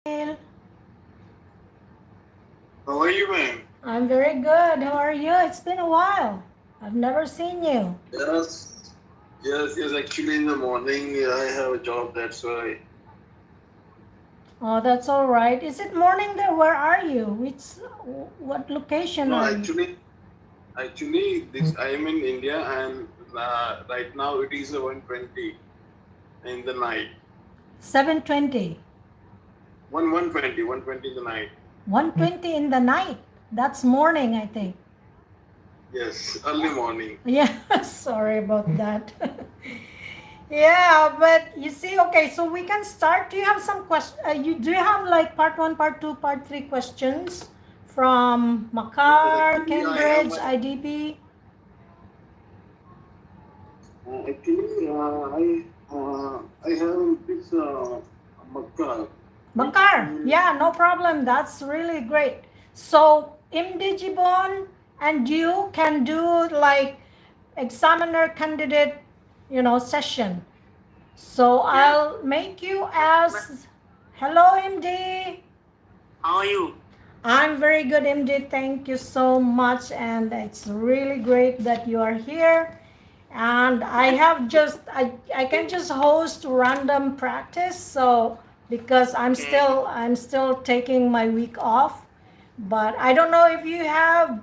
Hail. How are you, ma'am? I'm very good. How are you? It's been a while. I've never seen you. Yes, yes. Actually, in the morning, I have a job. That's why. Oh, that's all right. Is it morning there? Where are you? What location No, are you? actually, this I am in India, and right now it is 1:20 in the night. 7:20. 1:20 in the night. 1:20 in the night. That's morning, I think. Yes, early morning. Yeah, sorry about that. Yeah, but you see, okay, so we can start. Do you have some question? Do you have like part one, part two, part three questions from Yes, Makar, actually, I have Cambridge, my. IDP? I have this Makkah. Right? Makar, yeah, no problem. That's really great. So, MD Jibon and you can do like examiner candidate, session. So Yes, I'll make you as, hello MD. how are you? I'm very good, MD. Thank you so much. And it's really great that you are here. And I can just host random practice. So because Okay. I'm still taking my week off. But I don't know if you have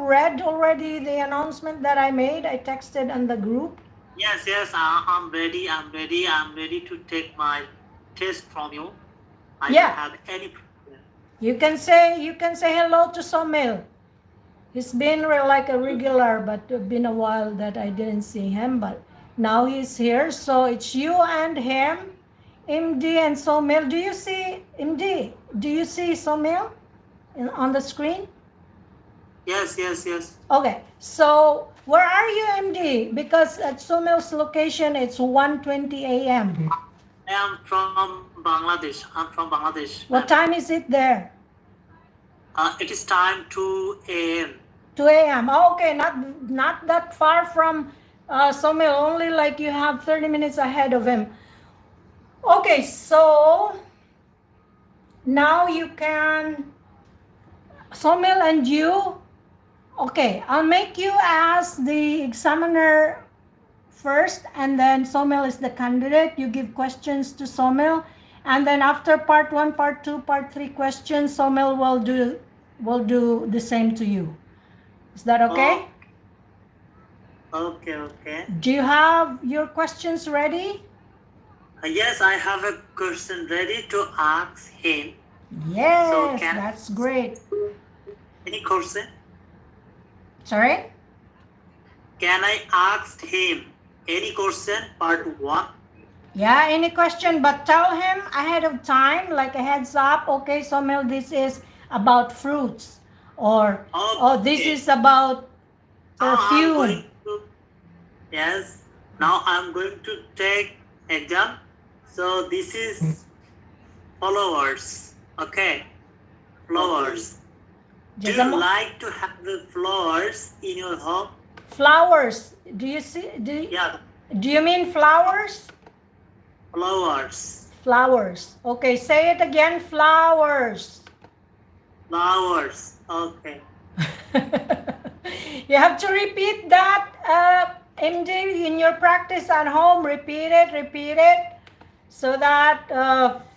read already the announcement that I made. I texted on the group. Yes, I'm ready. I'm ready to take my test from you. I don't Yeah, have any problem. you can say hello to Saumil. He's been like a regular, but it's been a while that I didn't see him. But now he's here, so it's you and him, MD and Saumil. Do you see MD? Do you see Saumil on the screen? Yes. Okay, so where are you, MD? Because at Saumil's location, it's 1:20 a.m. I am from Bangladesh. I'm from Bangladesh, ma'am. What time is it there? It is time 2 a.m. 2 a.m. Oh, okay, not that far from Saumil. Only like you have 30 minutes ahead of him. Okay, so now you can, Saumil and you, okay, I'll make you as the examiner first, and then Saumil is the candidate. You give questions to Saumil, and then after part one, part two, part three questions, Saumil will do the same to you. Is that okay? Oh, okay. Do you have your questions ready? Yes, I have a question ready to ask him. So Yes, can that's great. any question? Sorry? Can I ask him any question? Part one. Yeah, any question, but tell him ahead of time, like a heads up, okay, Somil, this is about fruits, or oh, this Okay. is about Now I'm perfume. going to yes. Now I'm going to take exam. So this is flowers. Okay, flowers. Do Just you like to have the flowers in your home? flowers. Do you see? Yeah, Do you mean flowers? flowers. Flowers. Okay, say it again. Flowers. Flowers. Okay. You have to repeat that, MD, in your practice at home. Repeat it, so that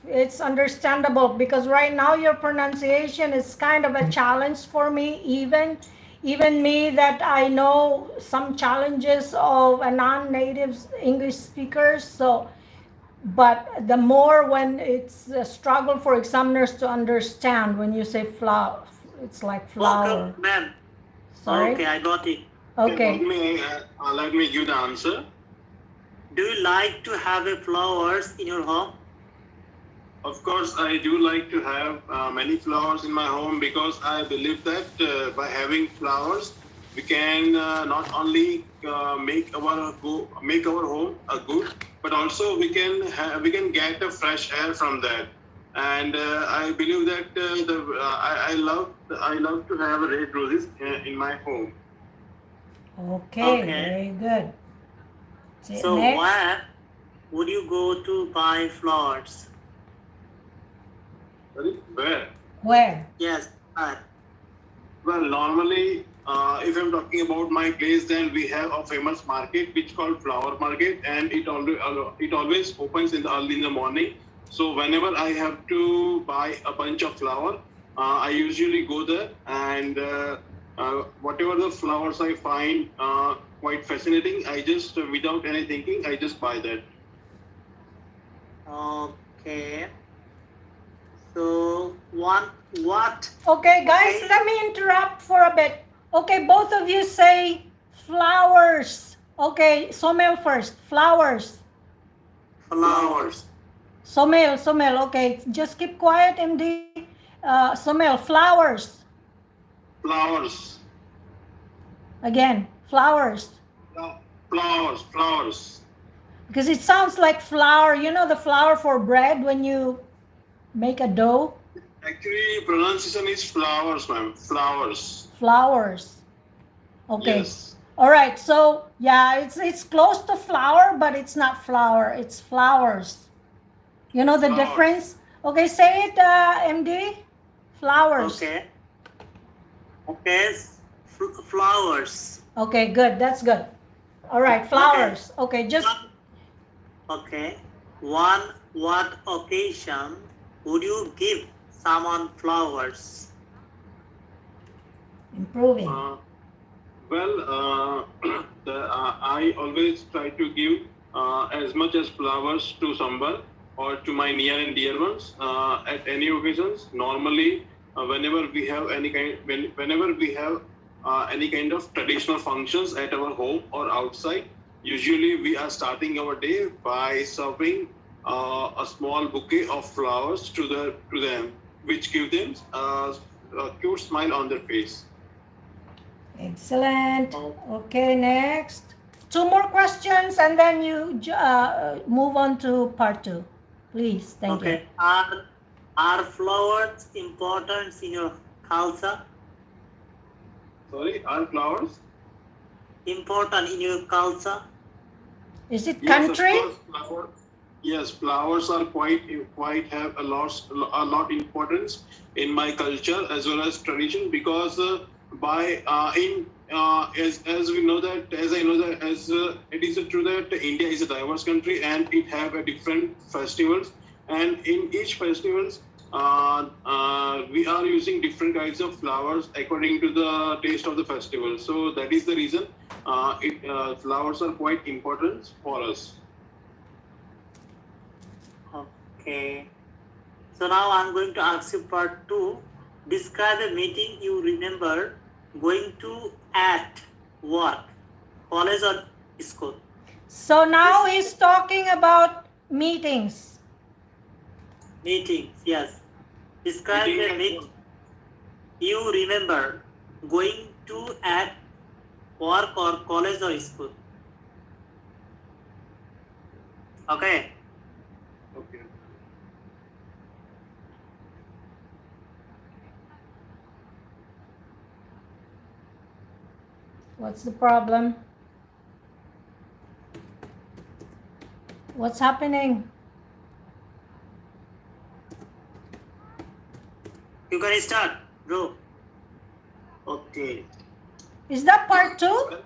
it's understandable. Because right now your pronunciation is kind of a challenge for me, even me that I know some challenges of a non-native English speakers. So, but the more when it's a struggle for examiners to understand when you say flower, it's like Okay, flower. ma'am. Sorry? Okay, I got it. Okay. Let me give the answer. Do you like to have a flowers in your home? Of course, I do like to have many flowers in my home because I believe that by having flowers, we can not only make our home a good, but also we can get a fresh air from that. And I believe that I love to have red roses in my home. Okay, Okay. very good. So Next. where would you go to buy flowers? Sorry, where? Where? Yes. Well, normally, if I'm talking about my place, then we have a famous market which called Flower Market, and it always opens early in the morning. So whenever I have to buy a bunch of flower, I usually go there, and whatever the flowers I find quite fascinating, I just without any thinking, I just buy that. Okay. So what? Okay, guys, Okay. let me interrupt for a bit. Okay, both of you say flowers. Okay, Saumil first. Flowers. Flowers. Saumil. Okay, just keep quiet, MD. Saumil, flowers. Flowers, Again, flowers. flowers. Because it sounds like flour. You know the flour for bread when you make a dough? Actually, pronunciation is flowers, ma'am. Flowers. Flowers. Okay. Yes. All right. So yeah, it's close to flour, but it's not flour. It's flowers. You know the Flowers. difference? Okay, say it, MD. Flowers. Okay. Okay. Flowers. Okay, good. That's good. All right, flowers. Okay, just Okay. What occasion would you give someone flowers? improving. I always try to give as much as flowers to someone or to my near and dear ones at any occasions. Normally, whenever we have any kind of traditional functions at our home or outside, usually we are starting our day by serving a small bouquet of flowers to them, which give them a cute smile on their face. Excellent. Okay, next. Two more questions and then you move on to part 2. Please, thank you. Okay. Are flowers important in your culture? Sorry, are flowers? Important in your culture? Is it Yes, of country? course, flowers. Yes, flowers are quite have a lot importance in my culture as well as tradition, because by in as we know that as I know that as it is true that India is a diverse country and it have a different festivals, and in each festivals we are using different kinds of flowers according to the taste of the festival. So that is the reason flowers are quite important for us. Okay. So now I'm going to ask you part 2. Describe a meeting you remember going to at work, college or school. So now he's talking about meetings. Meetings, yes. Describe a meeting you remember going to at work or college or school. Okay. Okay. What's the problem? What's happening? You can start, bro. Okay. Is that part 2?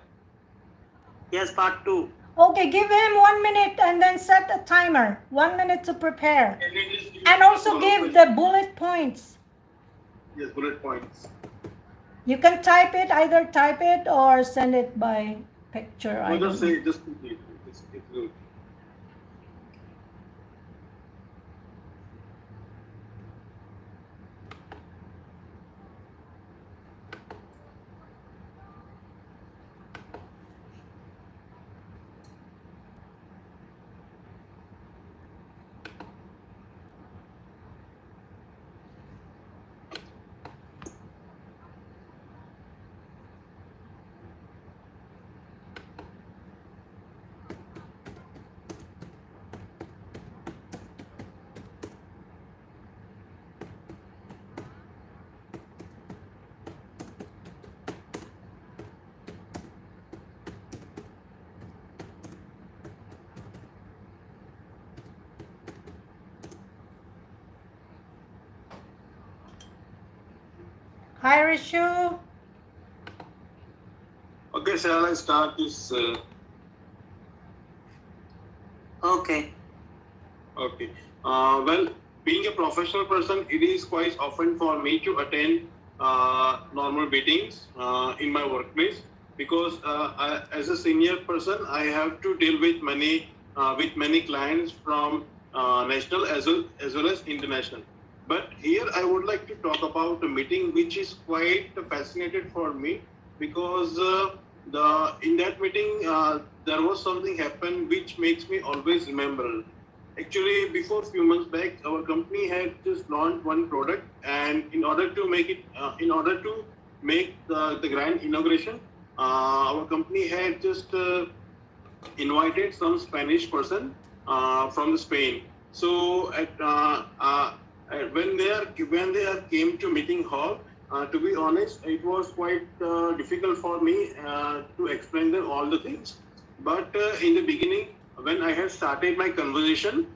Yes, part 2. Okay, give him 1 minute and then set a timer. 1 minute to prepare. And also give the bullet points. Yes, bullet points. You can type it, either type it or send it by picture. I No, don't just know. say, just complete. It's good. Hi, Rishu. Okay, shall I start this? Okay. Okay. Well, being a professional person, it is quite often for me to attend normal meetings in my workplace because as a senior person, I have to deal with many clients from national as well as international. But here I would like to talk about a meeting which is quite fascinated for me because the in that meeting there was something happened which makes me always remember. Actually, before few months back, our company had just launched one product, and in order to make the grand inauguration, our company had just invited some Spanish person from Spain. So when they are came to meeting hall, to be honest, it was quite difficult for me to explain them all the things. But in the beginning, when I had started my conversation,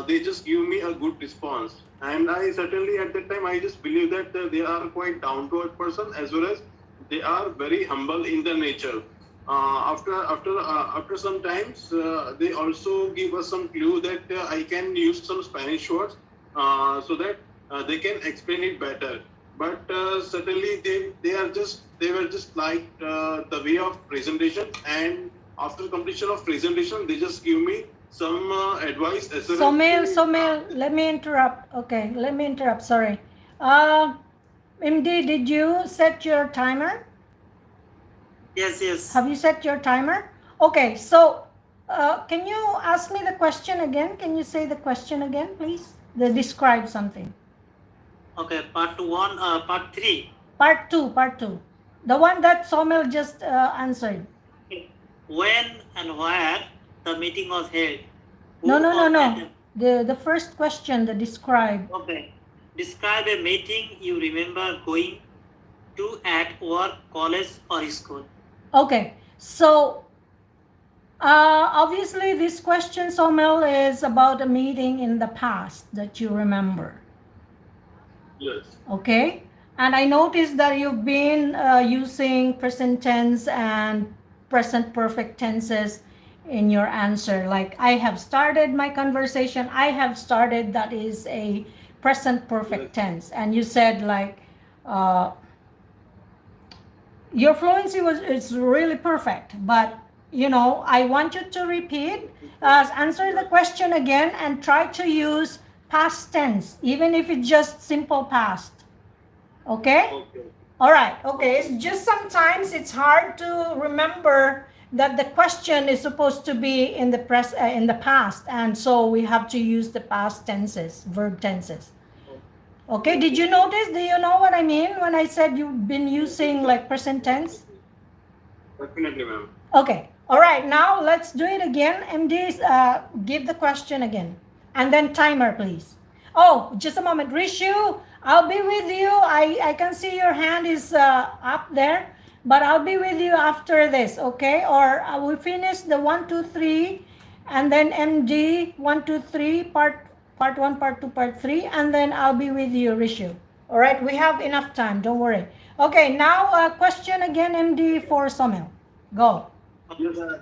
they just give me a good response. And I certainly at that time I just believe that they are quite down to earth person as well as they are very humble in their nature. After some times, they also give us some clue that I can use some Spanish words so that they can explain it better. But certainly they were just like the way of presentation, and after completion of presentation, they just give me some advice as well as Saumil, let me interrupt. Okay, let me interrupt. Sorry. MD, did you set your timer? Yes. Have you set your timer? Okay, so can you ask me the question again? Can you say the question again, please? Describe something. Okay, part 1, part 3. Part two. The one that Saumil just answered. When and where the meeting was held? No. Attended? The first question, the describe. Okay. Describe a meeting you remember going to at work, college, or school. Okay, so obviously this question, Saumil, is about a meeting in the past that you remember. yes. Okay, and I noticed that you've been using present tense and present perfect tenses in your answer. Like, I have started my conversation, I have started, that is a present perfect tense. And you said like your fluency is really perfect, but I want you to repeat, answer the question again, and try to use past tense, even if it's just simple past. Okay? Okay. All right. Okay. It's just sometimes it's hard to remember that the question is supposed to be in the past, and so we have to use the past tenses, verb tenses. Okay. Did you notice? Do you know what I mean when I said you've been using like present tense? Definitely, ma'am. Okay. All right. Now let's do it again. MD, give the question again, and then timer, please. Oh, just a moment. Rishu, I'll be with you. I can see your hand is up there, but I'll be with you after this, okay? Or we finish the 1, 2, 3, and then MD 1, 2, 3, part 1, part 2, part 3, and then I'll be with you, Rishu. All right, we have enough time. Don't worry. Okay, now question again, MD, for Saumil. Go. Yes, sir.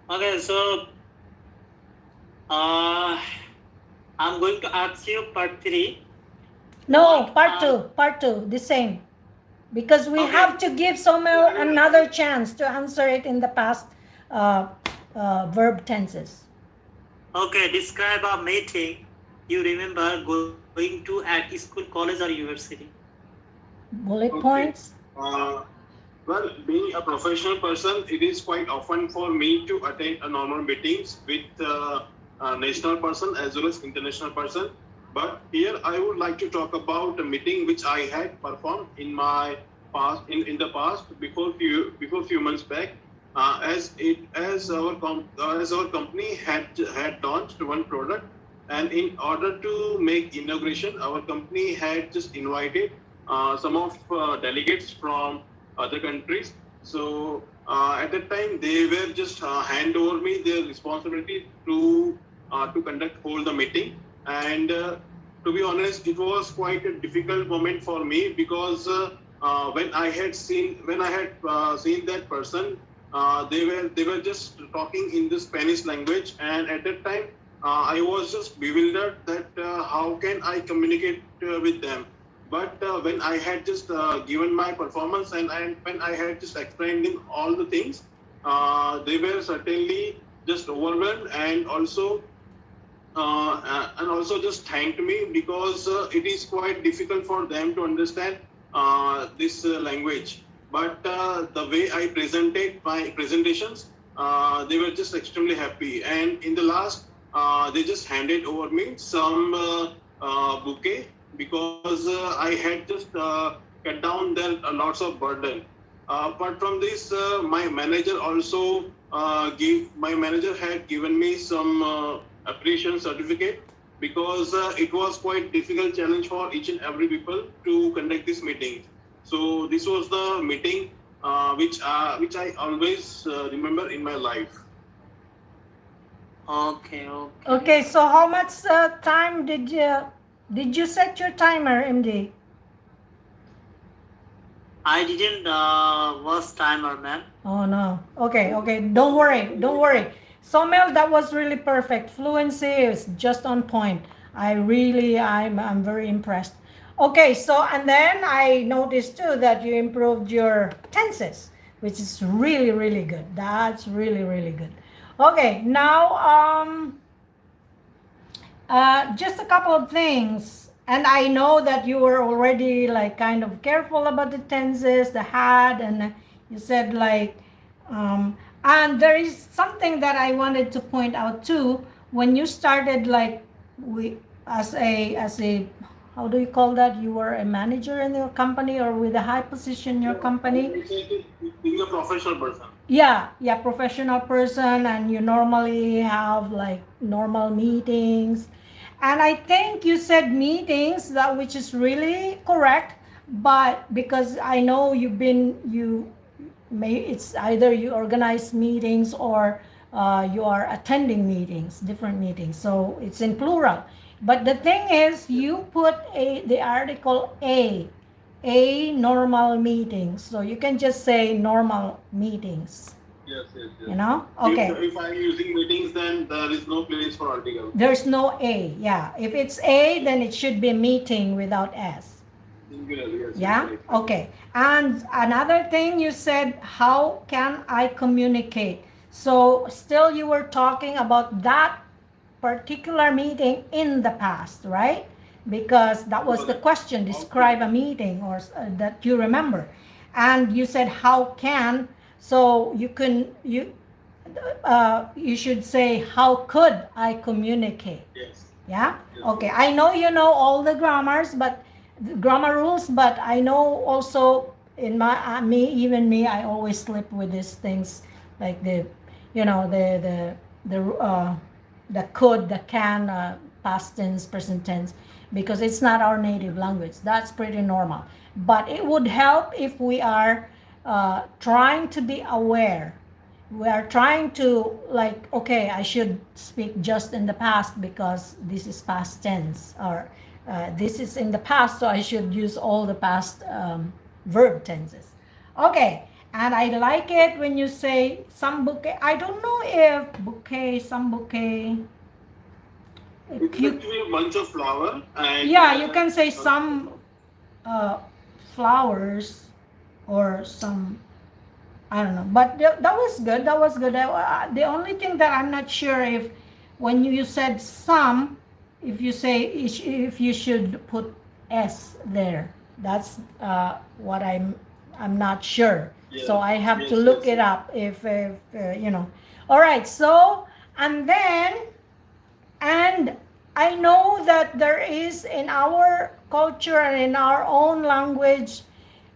Okay, so I'm going to ask you part 3. No, part 2, the same. Because we have to give Saumil another chance to answer it in the past verb tenses. Okay, describe a meeting you remember going to at school, college, or university. Bullet Okay. points. Well, being a professional person, it is quite often for me to attend a normal meetings with a national person as well as international person. But here I would like to talk about a meeting which I had performed in my past, in the past before few months back, as our company had launched one product, and in order to make inauguration, our company had just invited some of delegates from other countries. So at that time, they were just hand over me their responsibility to hold the meeting, and to be honest, it was quite a difficult moment for me because when I had seen that person, they were just talking in the Spanish language, and at that time I was just bewildered that how can I communicate with them. But when I had just given my performance, when I had just explained in all the things, they were certainly just overwhelmed, and also just thanked me because it is quite difficult for them to understand this language. But the way I presented my presentations, they were just extremely happy. And in the last, they just handed over me some bouquet because I had just cut down their lots of burden. Apart from this, my manager had given me some appreciation certificate because it was quite difficult challenge for each and every people to conduct this meeting. So this was the meeting which I always remember in my life. Okay. Okay, so how much time did you set your timer, MD? I didn't watch timer, ma'am. Oh no. Okay. Don't worry. Saumil, that was really perfect. Fluency is just on point. I'm very impressed. Okay, so and then I noticed too that you improved your tenses, which is really, really good. That's really, really good. Okay, now just a couple of things. And I know that you were already like kind of careful about the tenses, the had, and you said like, and there is something that I wanted to point out too. When you started like as a how do you call that? You were a manager in your company or with a high position in your company? Being a professional person. Yeah, professional person, and you normally have like normal meetings. And I think you said meetings, that which is really correct, but because I know it's either you organize meetings or you are attending meetings, different meetings, so it's in plural. But the thing is, you put the article a normal meetings, so you can just say normal meetings. Yes. You know? Okay. If I'm using meetings, then there is no place for article. There's no a, yeah. If it's a, then it should be meeting without s. Singular, yes. Yeah? Okay. And another thing you said, how can I communicate? So still you were talking about that particular meeting in the past, right? Because that was the question, describe a meeting or that you remember. And you said, how can, so you should say, how could I communicate? Yes. Yeah? Yes. Okay. I know you know all the grammar rules, but I know also in my I always slip with these things like the could, the can, past tense, present tense, because it's not our native language. That's pretty normal. But it would help if we are trying to be aware. We are trying to like, okay, I should speak just in the past because this is past tense, or this is in the past, so I should use all the past verb tenses. Okay, and I like it when you say some bouquet. I don't know if bouquet, some bouquet. It's actually a bunch of flower. And, yeah, you can say some flowers or some, I don't know. But that was good. That was good. The only thing that I'm not sure if when you said some, if you say if you should put s there. That's what I'm not sure. Yeah. So I have to look it up if you know. All right. So and I know that there is in our culture and in our own language,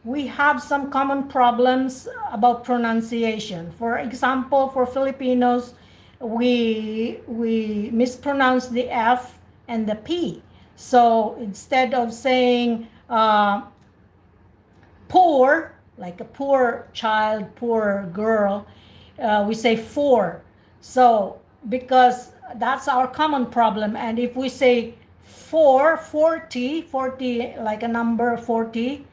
we have some common problems about pronunciation. For example, for Filipinos, we mispronounce the F and the P. So instead of saying poor, like a poor child, poor girl, we say for. So because that's our common problem. And if we say for 40, 40 like a number 40,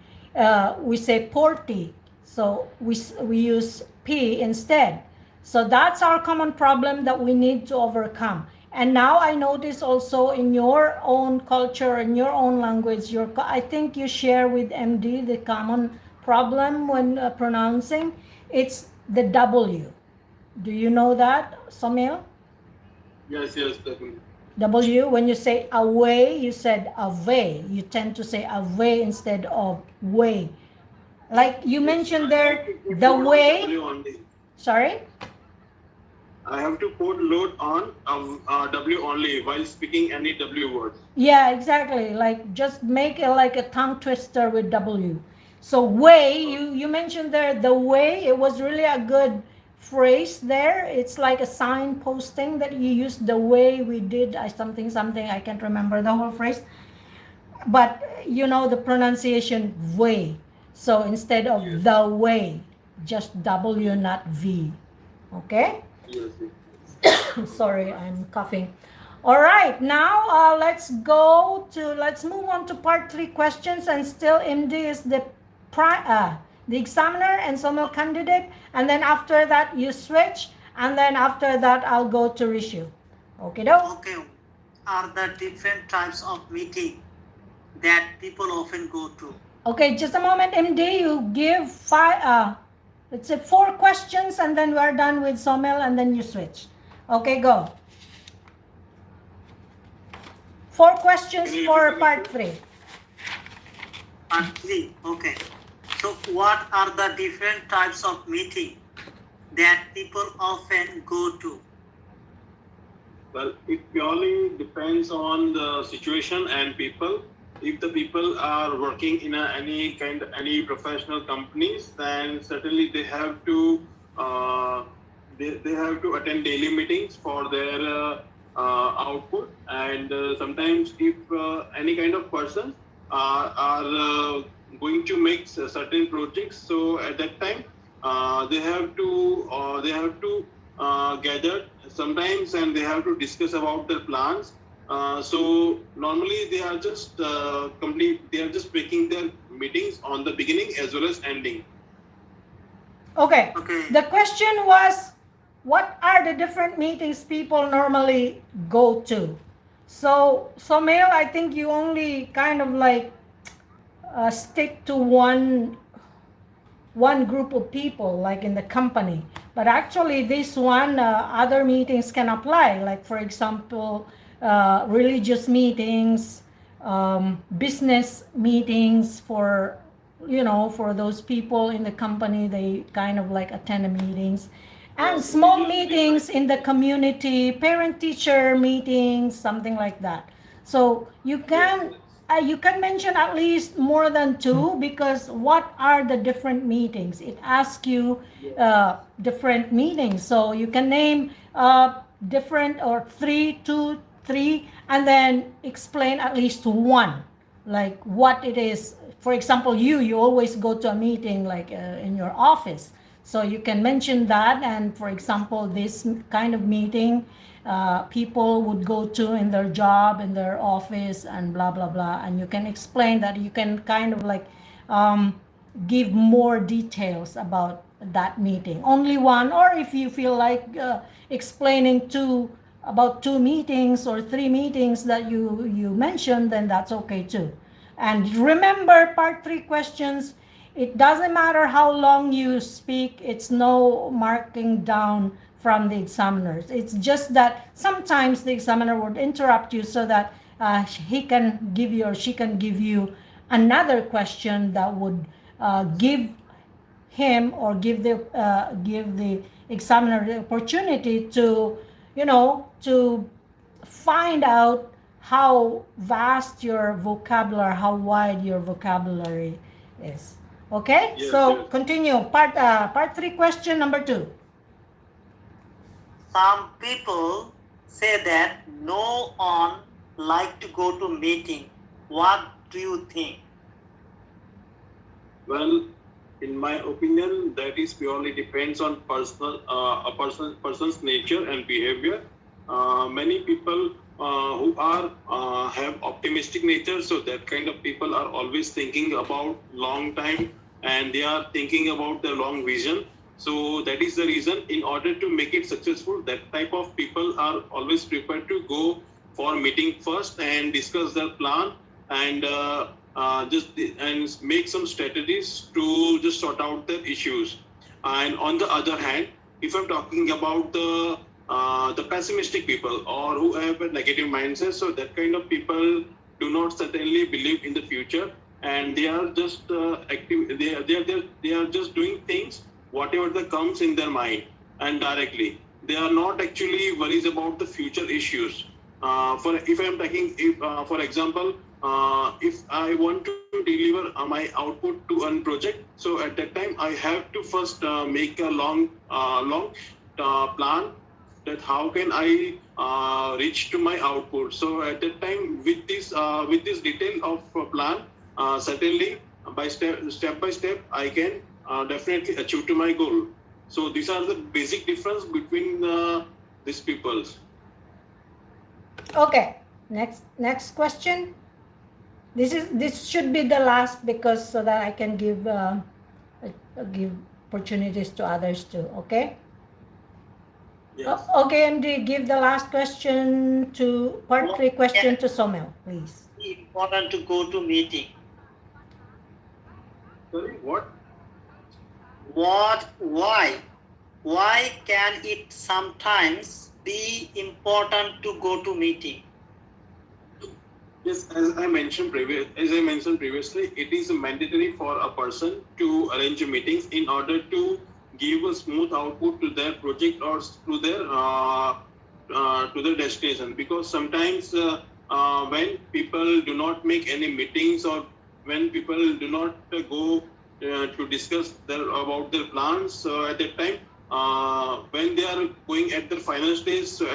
we say porty. So we use P instead. So that's our common problem that we need to overcome. And now I notice also in your own culture, in your own language, I think you share with MD the common problem when pronouncing. It's the W. Do you know that, Saumil? Yes, yes, definitely. W, when you say away, you said away. You tend to say away instead of way. Like you mentioned there, the way. W only. Sorry? I have to put load on W only while speaking any W words. Yeah, exactly. Like just make it like a tongue twister with W. So way, you mentioned there the way. It was really a good phrase there. It's like a sign posting that you used the way we did something something. I can't remember the whole phrase, but you know the pronunciation way. So instead of Yes. the way, just W, not V. Okay. Yes, yes. Sorry, I'm coughing. All right, now let's move on to part 3 questions, and still MD is the examiner and Saumil candidate, and then after that you switch, and then after that I'll go to Rishu. Okay, Okay. Are the different types of meeting that people often go to? Okay, just a moment, MD. You give 5, let's say 4 questions, and then we're done with Saumil, and then you switch. Okay, go. 4 questions for part 3. Part 3. Okay. So what are the different types of meeting that people often go to? Well, it purely depends on the situation and people. If the people are working in any professional companies, then certainly they have to they have to attend daily meetings for their output. And sometimes if any kind of person are going to make certain projects, so at that time they have to gather sometimes, and they have to discuss about their plans. So normally they are just breaking their meetings on the beginning as well as ending. Okay. Okay. The question was, what are the different meetings people normally go to? So, Saumil, I think you only kind of like stick to one group of people, like in the company. But actually, this one, other meetings can apply. Like, for example, religious meetings, business meetings for those people in the company, they kind of like attend the meetings, and small meetings in the community, parent teacher meetings, something like that. So you can mention at least more than 2, because what are the different meetings? It asks you different meetings, so you can name different, or 3, 2, 3, and then explain at least 1, like what it is. For example, you always go to a meeting like in your office, so you can mention that. And for example, this kind of meeting people would go to in their job, in their office, and blah blah blah, and you can explain that. You can kind of like give more details about that meeting, only 1, or if you feel like explaining about 2 meetings or 3 meetings that you mentioned, then that's okay too. And remember, part 3 questions, it doesn't matter how long you speak, it's no marking down from the examiners. It's just that sometimes the examiner would interrupt you so that he can give you, or she can give you another question that would give him, or give the examiner the opportunity to to find out how vast your vocabulary, how wide your vocabulary is. Okay? Yes, So yes. continue. Part 3 question number 2. Some people say that no one like to go to meeting. What do you think? Well, in my opinion, that is purely depends on person's nature and behavior. Many people who are have optimistic nature. So that kind of people are always thinking about long time, and they are thinking about the long vision. So that is the reason, in order to make it successful, that type of people are always prepared to go for meeting first and discuss their plan, and just and make some strategies to just sort out their issues. And on the other hand, if I'm talking about the pessimistic people, or who have a negative mindset, so that kind of people do not certainly believe in the future, and they are just active. They are just doing things whatever that comes in their mind, and directly they are not actually worries about the future issues. For if I'm taking, if for example, if I want to deliver my output to one project, so at that time I have to first make a long plan, that how can I reach to my output. So at that time, with this detail of plan, certainly step by step, I can definitely achieve to my goal. So these are the basic difference between these peoples. Okay, next question. This should be the last, because so that I can give opportunities to others too. Okay. Yes. Okay, MD, give the last question to part 3 question to Saumil, please. Important to go to meeting. Sorry, what? Why can it sometimes be important to go to meeting? Yes, as I mentioned previously, it is mandatory for a person to arrange meetings in order to give a smooth output to their project, or to their destination. Because sometimes when people do not make any meetings, or when people do not go to discuss about their plans, so at that time, when they are going at the final stage, so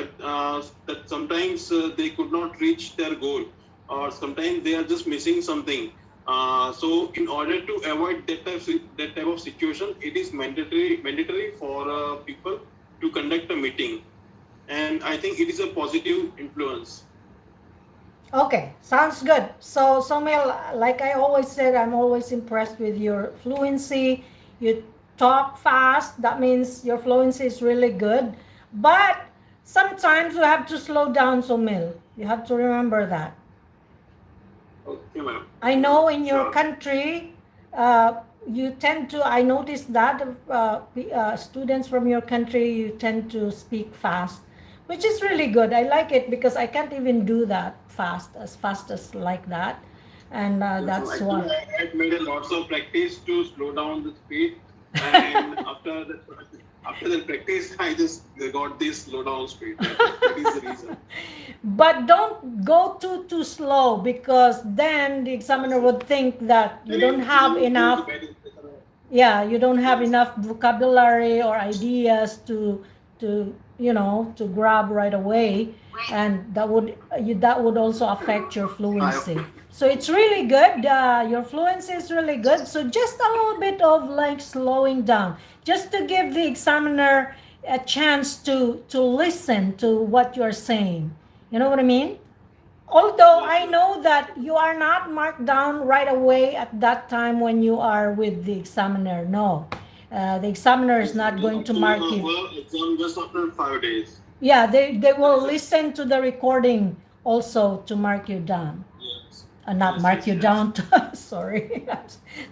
that sometimes they could not reach their goal, or sometimes they are just missing something. So in order to avoid that type of situation, it is mandatory for people to conduct a meeting, and I think it is a positive influence. Okay, sounds good. So, Saumil, like I always said, I'm always impressed with your fluency. You talk fast, that means your fluency is really good. But sometimes you have to slow down, Saumil. You have to remember that. Okay, ma'am. I know in your Sure. country, you tend to, I noticed that students from your country, you tend to speak fast, which is really good. I like it, because I can't even do that fast as like that. And that's Actually, why. I had made a lots of practice to slow down the speed, and after the practice, I just got this slow down speed. That is the reason. But don't go too slow, because then the examiner would think that you don't have enough. Yeah, you don't have Yes. enough vocabulary or ideas to to grab right away, and that would also affect your fluency. So it's really good. Your fluency is really good. So just a little bit of like slowing down, just to give the examiner a chance to listen to what you're saying. You know what I mean? Although I know that you are not marked down right away at that time when you are with the examiner. No, the examiner is not going to mark you. Exam just after 5 days. Yeah, they will listen to the recording also to mark you down. Yes. Not Yes, mark yes, you yes. down. Sorry,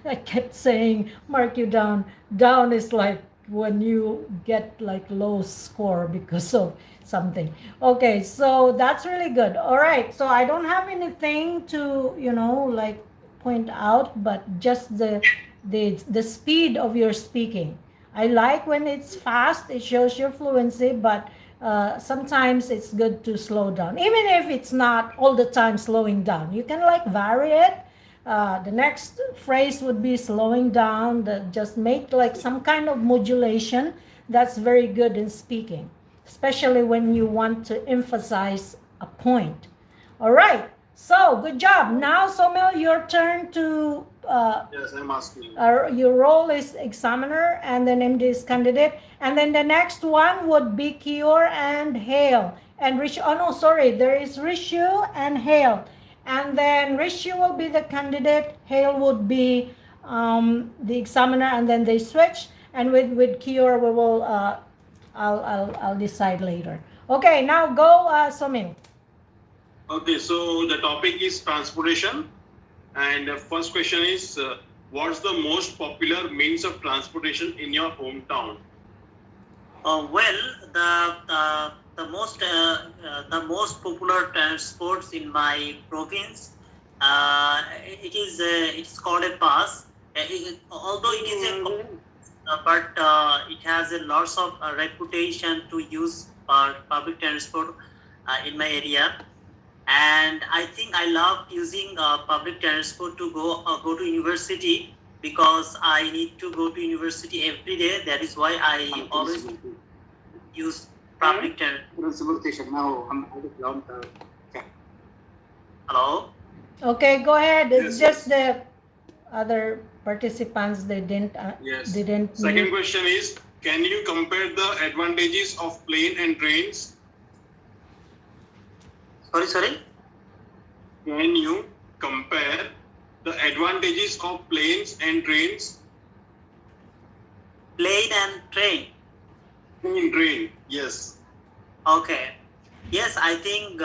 I kept saying mark you down. Down is like when you get like low score because of something. Okay, so that's really good. All right, so I don't have anything to like point out, but just the speed of your speaking. I like when it's fast. It shows your fluency, but sometimes it's good to slow down, even if it's not all the time slowing down. You can like vary it. The next phrase would be slowing down. Just make like some kind of modulation. That's very good in speaking, especially when you want to emphasize a point. All right. So good job. Now, Saumil, your turn to. Yes, I'm asking. Your role is examiner, and then MD is candidate, and then the next one would be Kior and Hail. and Rishu. Oh no, sorry, there is Rishu and Hail, and then Rishu will be the candidate, Hail would be the examiner, and then they switch. And with Kior, we will I'll decide later. Okay, now go, Saumil. Okay, so the topic is transportation, and the first question is, what's the most popular means of transportation in your hometown? Well, the most popular transports in my province, it's called a bus. Although it is a but it has a lots of reputation to use public transport in my area, and I think I love using public transport to go to university, because I need to go to university every day. That is why I always use public transport. Hello? Okay, go ahead. It's Yes, just the other participants, they didn't Yes. didn't Second mute. question is, can you compare the advantages of plane and trains? Sorry? Can you compare the advantages of planes and trains? Plane and train. Train, yes. Okay. Yes, I think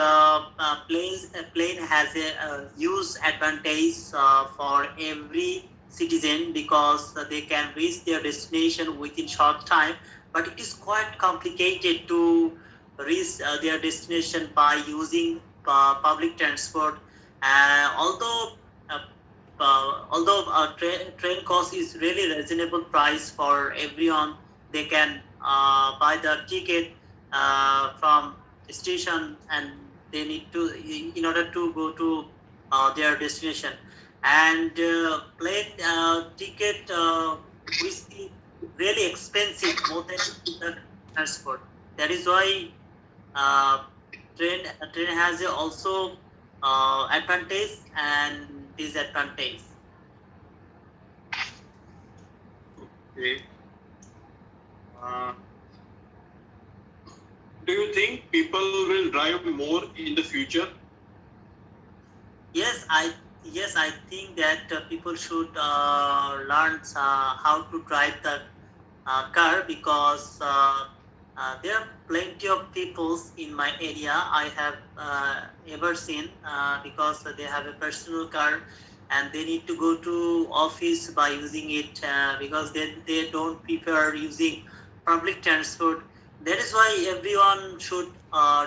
plane has a huge advantage for every citizen, because they can reach their destination within short time. But it is quite complicated to reach their destination by using public transport. Although train cost is really reasonable price for everyone, they can buy the ticket from station, and they need to, in order to go to their destination. And plane ticket is really expensive, more than the transport. That is why train has also advantage and disadvantage. Okay. Do you think people will drive more in the future? Yes, I think that people should learn how to drive the car, because there are plenty of people in my area I have ever seen, because they have a personal car and they need to go to office by using it, because they don't prefer using public transport. That is why everyone should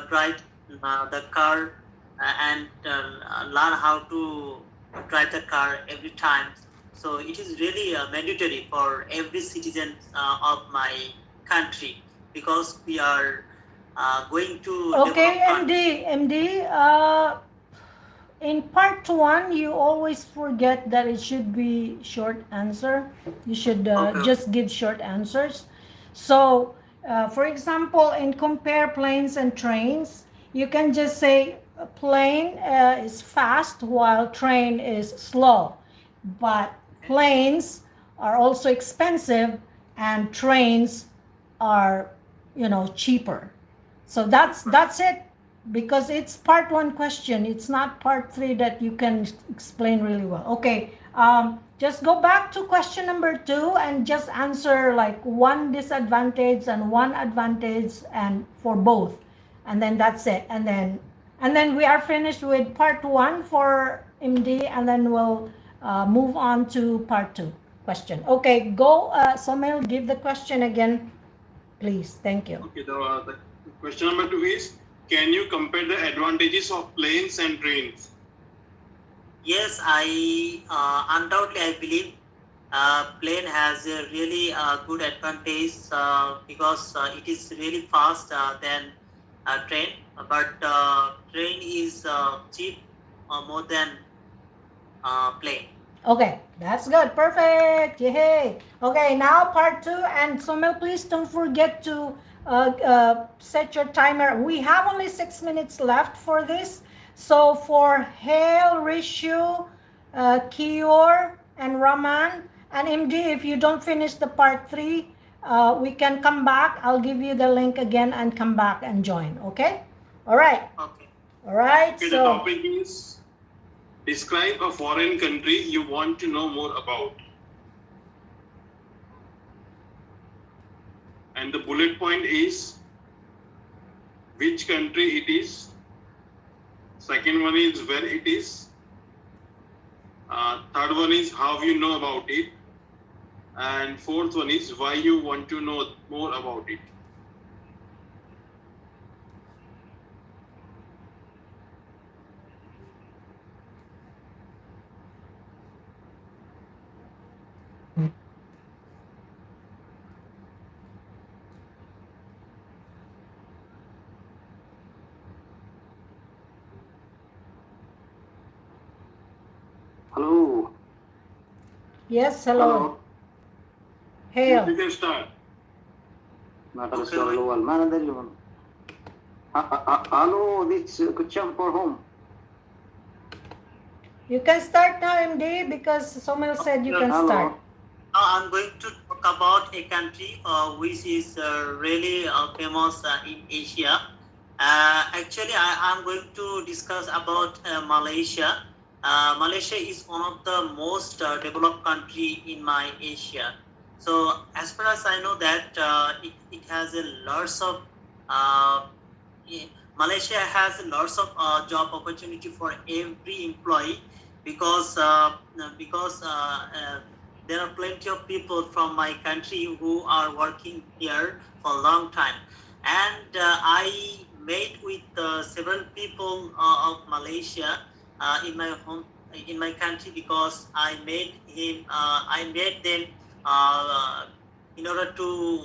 drive the car and learn how to drive the car every time. So it is really mandatory for every citizen of my country, because we are going to Okay, develop country. MD, in part one, you always forget that it should be short answer. You should Okay. just give short answers. So, for example, in compare planes and trains, you can just say a plane is fast while train is slow. But planes are also expensive and trains are, cheaper. So that's it, because it's part one question. It's not part three that you can explain really well. Okay, just go back to question number 2 and just answer like one disadvantage and one advantage, and for both, and then that's it. And then we are finished with part 1 for MD, and then we'll move on to part 2 question. Okay, go, Saumil, give the question again, please. Thank you. Okay, the question number 2 is, can you compare the advantages of planes and trains? Yes, I undoubtedly I believe plane has a really good advantage, because it is really fast than train. But train is cheap more than plane. Okay, that's good. Perfect. Yay. Okay, now part 2. And Saumil, please don't forget to set your timer. We have only 6 minutes left for this. So for Hail, Rishu, Kior, and Raman, and MD, if you don't finish the part 3, we can come back. I'll give you the link again and come back and join. Okay? All right. Okay. All right. Okay, the So, topic is describe a foreign country you want to know more about. And the bullet point is which country it is. Second one is where it is. Third one is how you know about it. And fourth one is why you want to know more about it. Hello. yes, hello. Hail. You can start. Hello, this question for whom? You can start now, MD, because Saumil said you can Hello. start. Now I'm going to talk about a country which is really famous in Asia. Actually, I'm going to discuss about Malaysia. Malaysia is one of the most developed country in my Asia. So as far as I know that it has a lots of Malaysia has lots of job opportunity for every employee because there are plenty of people from my country who are working here for a long time, and I met with several people of Malaysia in my home in my country because I met them in order to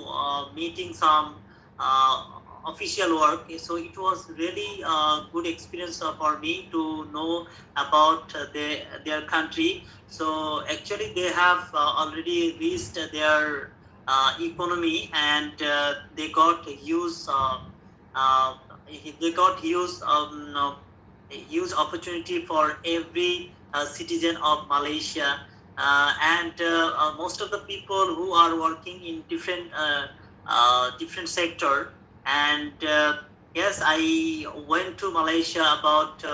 meeting some official work. So it was really a good experience for me to know about their country. So actually they have already reached their economy, and they got use a huge opportunity for every citizen of Malaysia, and most of the people who are working in different sector. And yes, I went to Malaysia about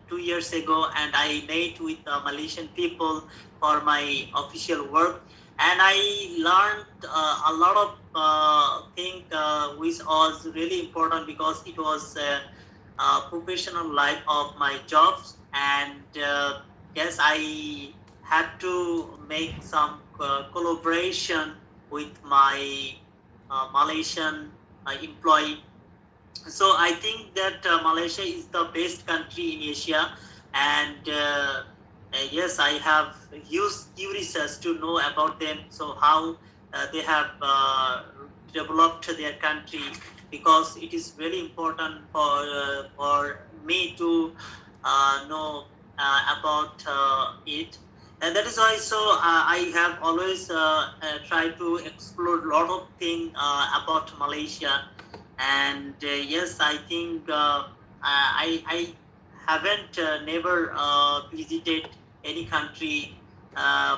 2 years ago, and I met with Malaysian people for my official work, and I learned a lot of things which was really important because it was professional life of my jobs. And yes, I had to make some collaboration with my Malaysian employee. So I think that Malaysia is the best country in Asia, and yes, I have used research to know about them. So how they have developed their country, because it is really important for me to know about it. And that is why I have always tried to explore a lot of things about Malaysia. And yes, I think I haven't never visited any country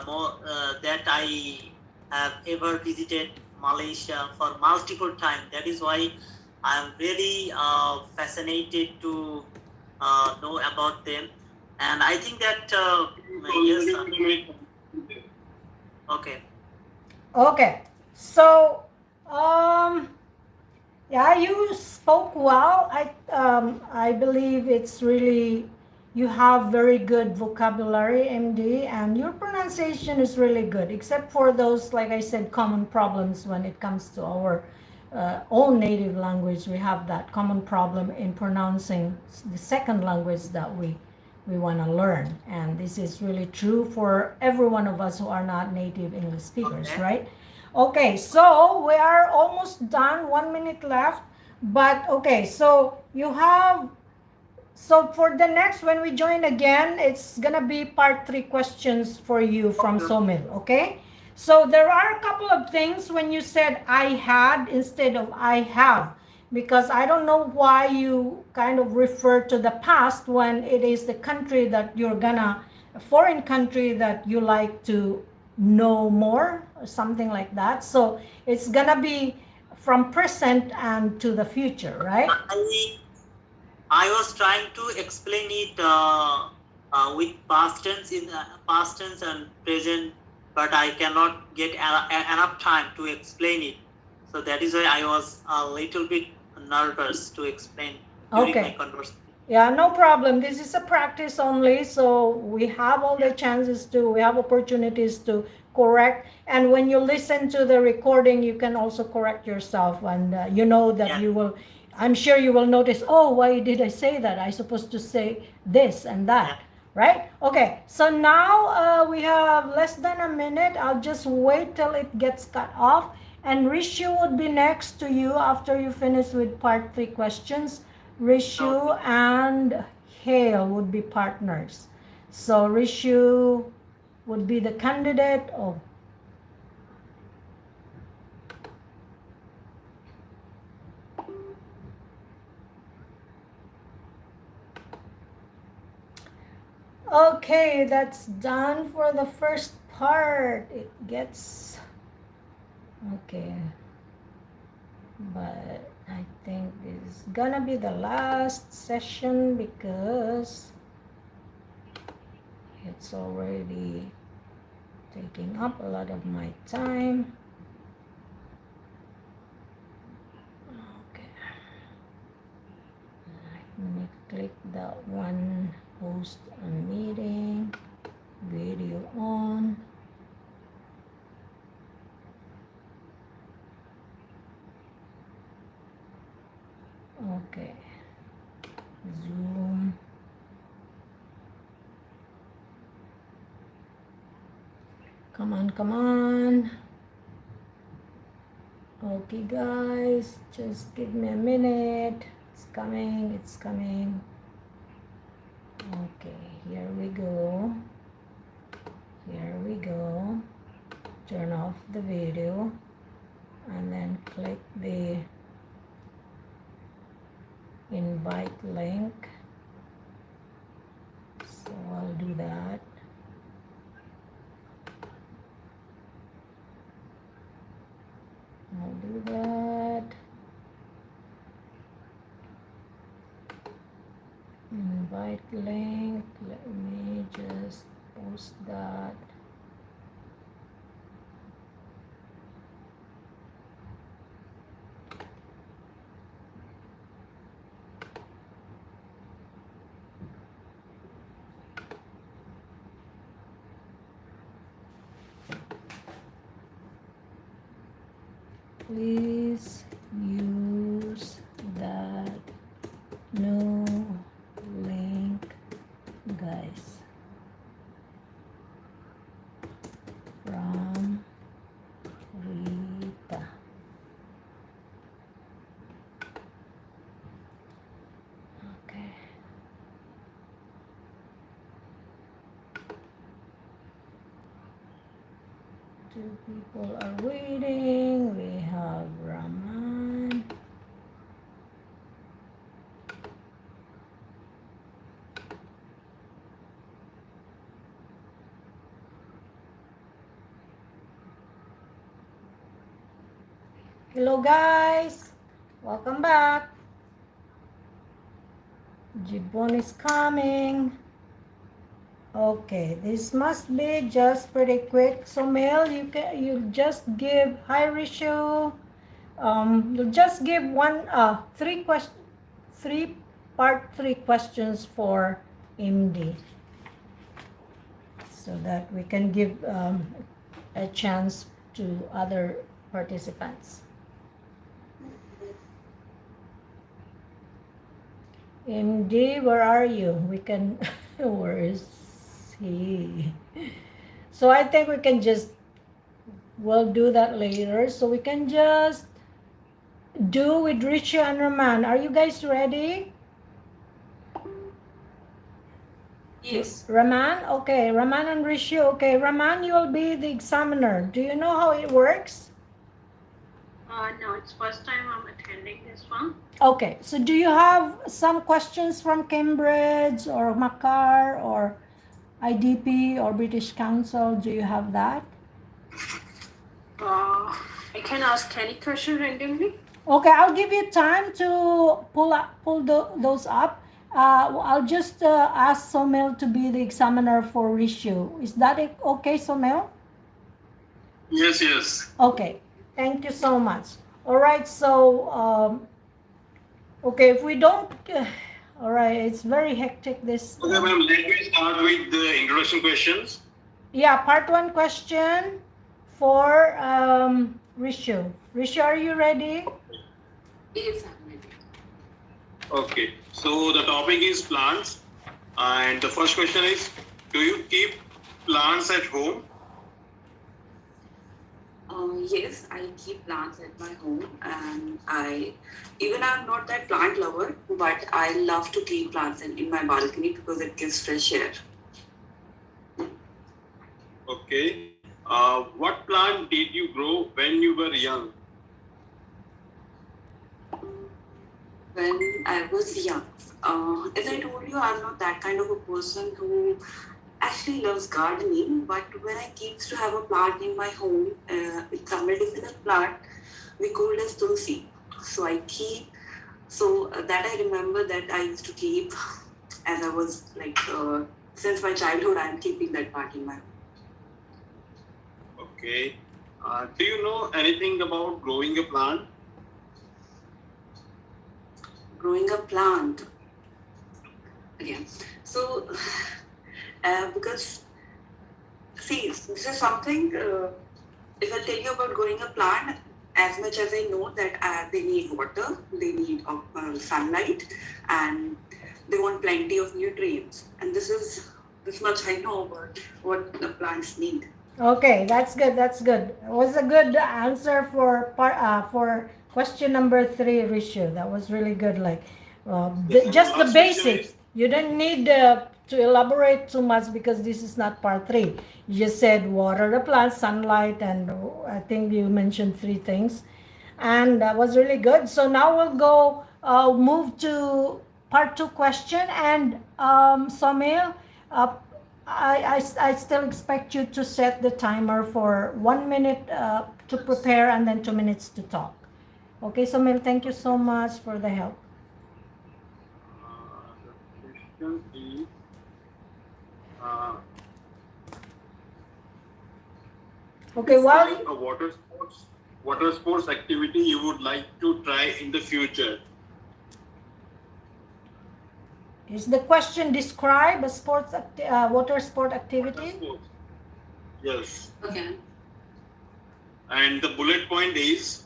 more that I have ever visited Malaysia for multiple times. That is why I am really fascinated to know about them. And I think that yes, okay. Okay. So, yeah, you spoke well. I believe it's really, you have very good vocabulary, MD, and your pronunciation is really good, except for those, like I said, common problems when it comes to our own native language. We have that common problem in pronouncing the second language that we want to learn, and this is really true for every one of us who are not native English speakers, Okay. right? Okay, so we are almost done, 1 minute left, but okay, so you have, so for the next, when we join again, it's gonna be part 3 questions for you from Saumil, okay? So there are a couple of things when you said I had instead of I have, because I don't know why you kind of refer to the past when it is the country that you're gonna, a foreign country that you like to know more, or something like that. So it's gonna be from present and to the future, right? I was trying to explain it with past tense past tense and present, but I cannot get enough time to explain it. So that is why I was a little bit nervous to explain during my conversation. Yeah, no problem. This is a practice only, so we have all the chances to, we have opportunities to correct. And when you listen to the recording, you can also correct yourself, and you know that Yeah. you will, I'm sure you will notice, oh, why did I say that? I supposed to say this and that, Yeah. right? Okay, so now we have less than a minute. I'll just wait till it gets cut off. And Rishu would be next to you after you finish with part 3 questions. Rishu and Hail would be partners. So Rishu would be the candidate. Oh, okay, that's done for the first part. It gets okay, but I think this is gonna be the last session because it's already taking up a lot of my time. Okay, let me click that one, host a meeting, video on. Okay, Zoom. Come on, come on. Okay, guys, just give me a minute. It's coming, it's coming. Okay, here we go. Here we go. Turn off the video and then click the invite link. So I'll do that. I'll do that. Invite link. Let me just post that. Please use that new link, guys, from Rita. Okay. Two people are waiting. We have Raman. Hello guys, welcome back. Jibon is coming. Okay, this must be just pretty quick. Saumil, you just give, hi Rishu. You just give part 3 questions for MD, so that we can give a chance to other participants. MD, where are you? We can, where is he? So I think we can just, we'll do that later. So we can just do with Rishu and Raman. Are you guys ready? Yes. Raman? Okay, Raman and Rishu. Okay, Raman, you'll be the examiner. Do you know how it works? No, it's first time I'm attending this one. Okay, so do you have some questions from Cambridge or Makar or IDP or British Council? Do you have that? I can ask any question randomly. Okay, I'll give you time to those up. I'll just ask Saumil to be the examiner for Rishu. Is that okay, Saumil? Yes, yes. Okay, thank you so much. All right, so okay, if we don't, all right, it's very hectic. This, Okay, ma'am, let me start with the introduction questions. yeah, part one question for Rishu. Rishu, are you ready? Yes, I'm ready. Okay, so the topic is plants, and the first question is: do you keep plants at home? Yes, I keep plants at my home, and I'm not that plant lover, but I love to keep plants in my balcony because it gives fresh air. Okay. What plant did you grow when you were young? When I was young, as I told you, I'm not that kind of a person who actually loves gardening, but when I used to have a plant in my home, it's a medicinal plant we called as tulsi. So I keep, so that I remember that I used to keep as I was like, since my childhood, I'm keeping that plant in my home. Okay. Do you know anything about growing a plant? Growing a plant again. So, because see, this is something. If I tell you about growing a plant, as much as I know that they need water, they need sunlight, and they want plenty of nutrients. And this much I know about what the plants need. Okay, that's good. That's good. It was a good answer for question number three, Rishu. That was really good. Like, Yes, and the just the last question basic. is: You didn't need to elaborate too much because this is not part three. You just said water the plant, sunlight, and I think you mentioned three things, and that was really good. So now we'll go move to part two question, and Saumil, uh, I still expect you to set the timer for 1 minute to prepare and then 2 minutes to talk. Okay, Saumil, thank you so much for the help. the question is uh, Okay, while describe a water sports activity you would like to try in the future. is the question describe a water sport Water activity? sports. Yes. Okay. And the bullet point is: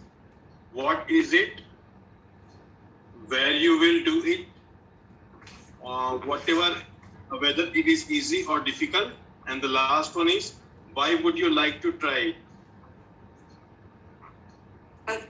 what is it, where you will do it, whatever, whether it is easy or difficult. And the last one is: why would you like to try it? Okay.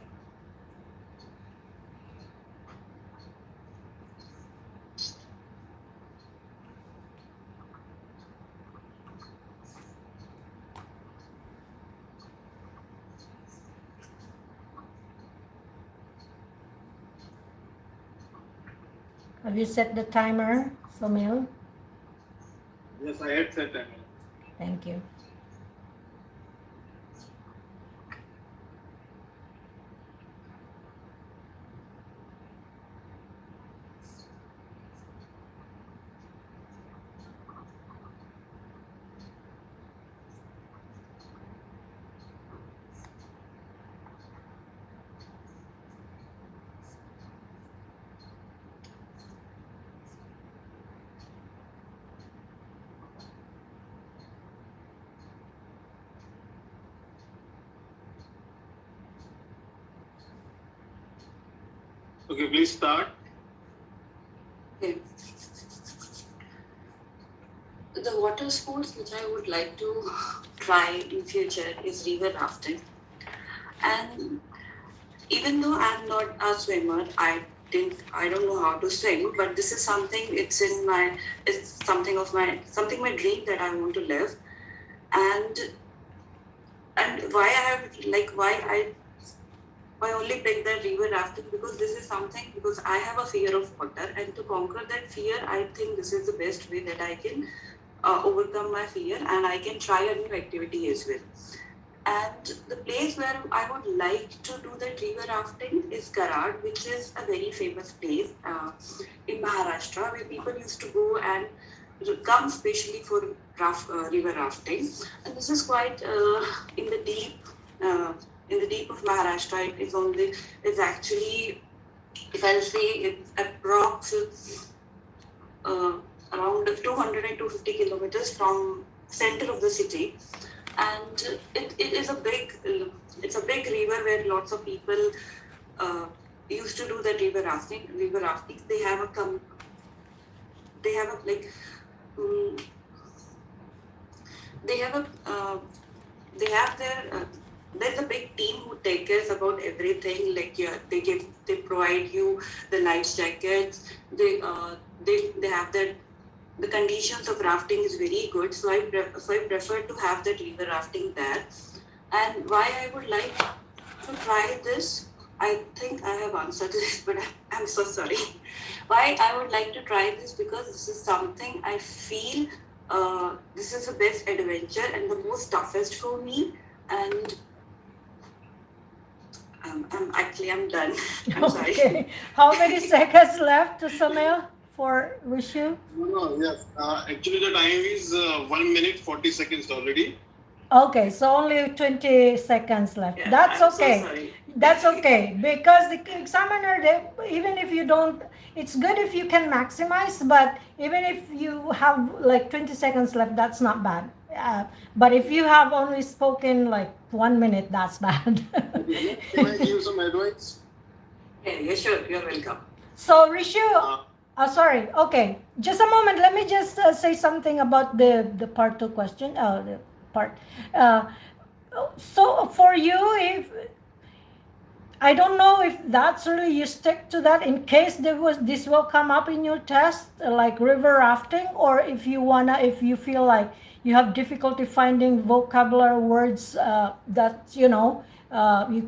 Have you set the timer, Saumil? Yes, I had said that. Thank you. Okay, please start. Okay. The water sports which I would like to try in future is river rafting. And even though I'm not a swimmer, I don't know how to swim, but this is something it's something my dream that I want to live. And why I have like why only pick the river rafting, because this is something, because I have a fear of water, and to conquer that fear I think this is the best way that I can overcome my fear, and I can try a new activity as well. And the place where I would like to do that river rafting is Garad, which is a very famous place in Maharashtra, where people used to go and come especially for river rafting. And this is quite in the deep of Maharashtra. It's actually, if I'll say, it's approx around 200 and 250 kilometers from center of the city. And it is a big river where lots of people used to do that river rafting. They have there's a big team who take care about everything. Like, yeah, they provide you the life jackets. They have that. The conditions of rafting is very good, so I prefer to have that river rafting there. And why I would like to try this, I think I have answered this, but I'm so sorry. Why I would like to try this, because this is something I feel this is the best adventure and the most toughest for me. And I'm done. I'm sorry. Okay. How many seconds left, Saumil, for Rishu? No, yes. Actually, the time is 1 minute 40 seconds already. Okay, so only 20 seconds left. Yeah, That's I'm so okay. sorry. That's okay, because the examiner, even if you don't, it's good if you can maximize, but even if you have like 20 seconds left, that's not bad. But if you have only spoken like 1 minute, that's bad. Can I give some advice? Yeah, sure. You're welcome. So Rishu, sorry. Okay, just a moment. Let me just say something about the part 2 question. The part. So for you, if I don't know if that's really you stick to that in case this will come up in your test, like river rafting, or if you feel like you have difficulty finding vocabulary words that you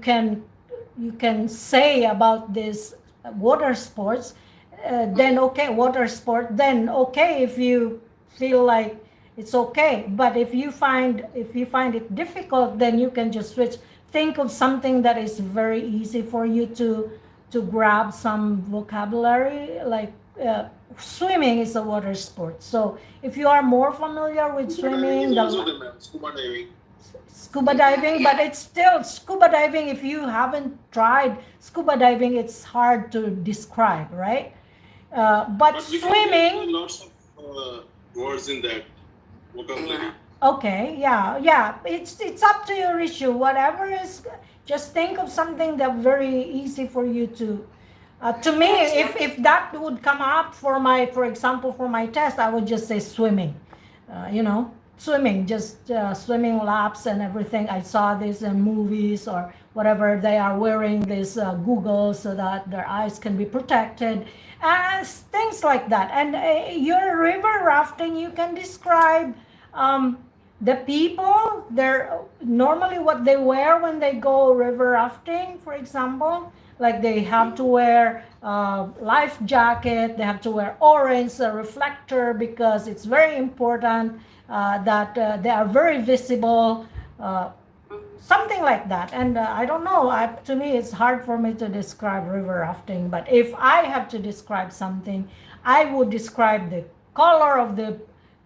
can say about this water sports, then okay, water sport, then okay, if you feel like it's okay. But if you find it difficult, then you can just switch. Think of something that is very easy for you to grab some vocabulary, like swimming is a water sport. So if you are more familiar with swimming, scuba diving, but it's still scuba diving. If you haven't tried scuba diving, it's hard to describe, right? But swimming, lots of words in that vocabulary. okay, yeah. It's up to you, Rishu. Whatever is, just think of something that very easy for you to. To me, if that would come up for example, for my test, I would just say swimming. Swimming, just swimming laps and everything. I saw this in movies or whatever. They are wearing this goggles so that their eyes can be protected, and things like that. And your river rafting, you can describe the people. They're normally what they wear when they go river rafting, for example. Like they have to wear life jacket, they have to wear orange reflector, because it's very important that they are very visible, something like that. And I don't know, to me it's hard for me to describe river rafting, but if I have to describe something, I would describe the color of the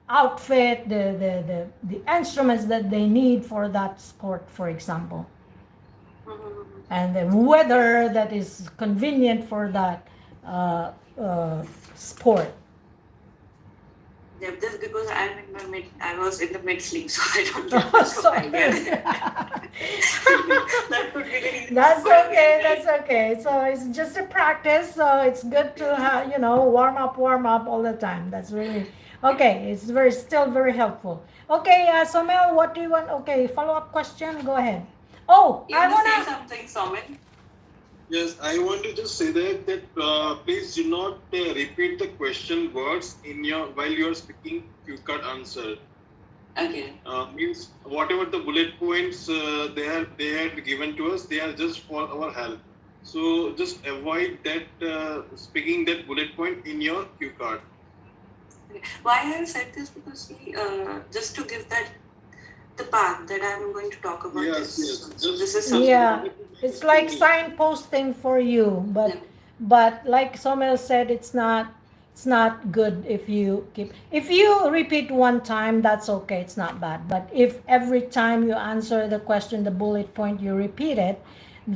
outfit, the instruments that they need for that sport, for example, and the weather that is convenient for that sport. Yeah, just because I was in the mid sleep, so I don't know. Oh, sorry. That could be the reason. That's okay. That's okay. So it's just a practice. So it's good to have, warm up all the time. That's really okay. It's still very helpful. Okay, Saumil, what do you want? Okay, follow-up question. Go ahead. Oh, You I want to say wanna. something, Saumil? Yes, I want to just say that please do not repeat the question words while you are speaking. You can't answer. Okay. Means whatever the bullet points they had given to us, they are just for our help. So just avoid that speaking that bullet point in your cue card. Why I have said this, because see, just to give that the path that I'm going to talk about Yes, this. yes. So this is Just something. Yeah, it's like signposting for you, Yeah. but like Somel said, it's not good if you keep, if you repeat one time, that's okay, it's not bad. But if every time you answer the question, the bullet point, you repeat it,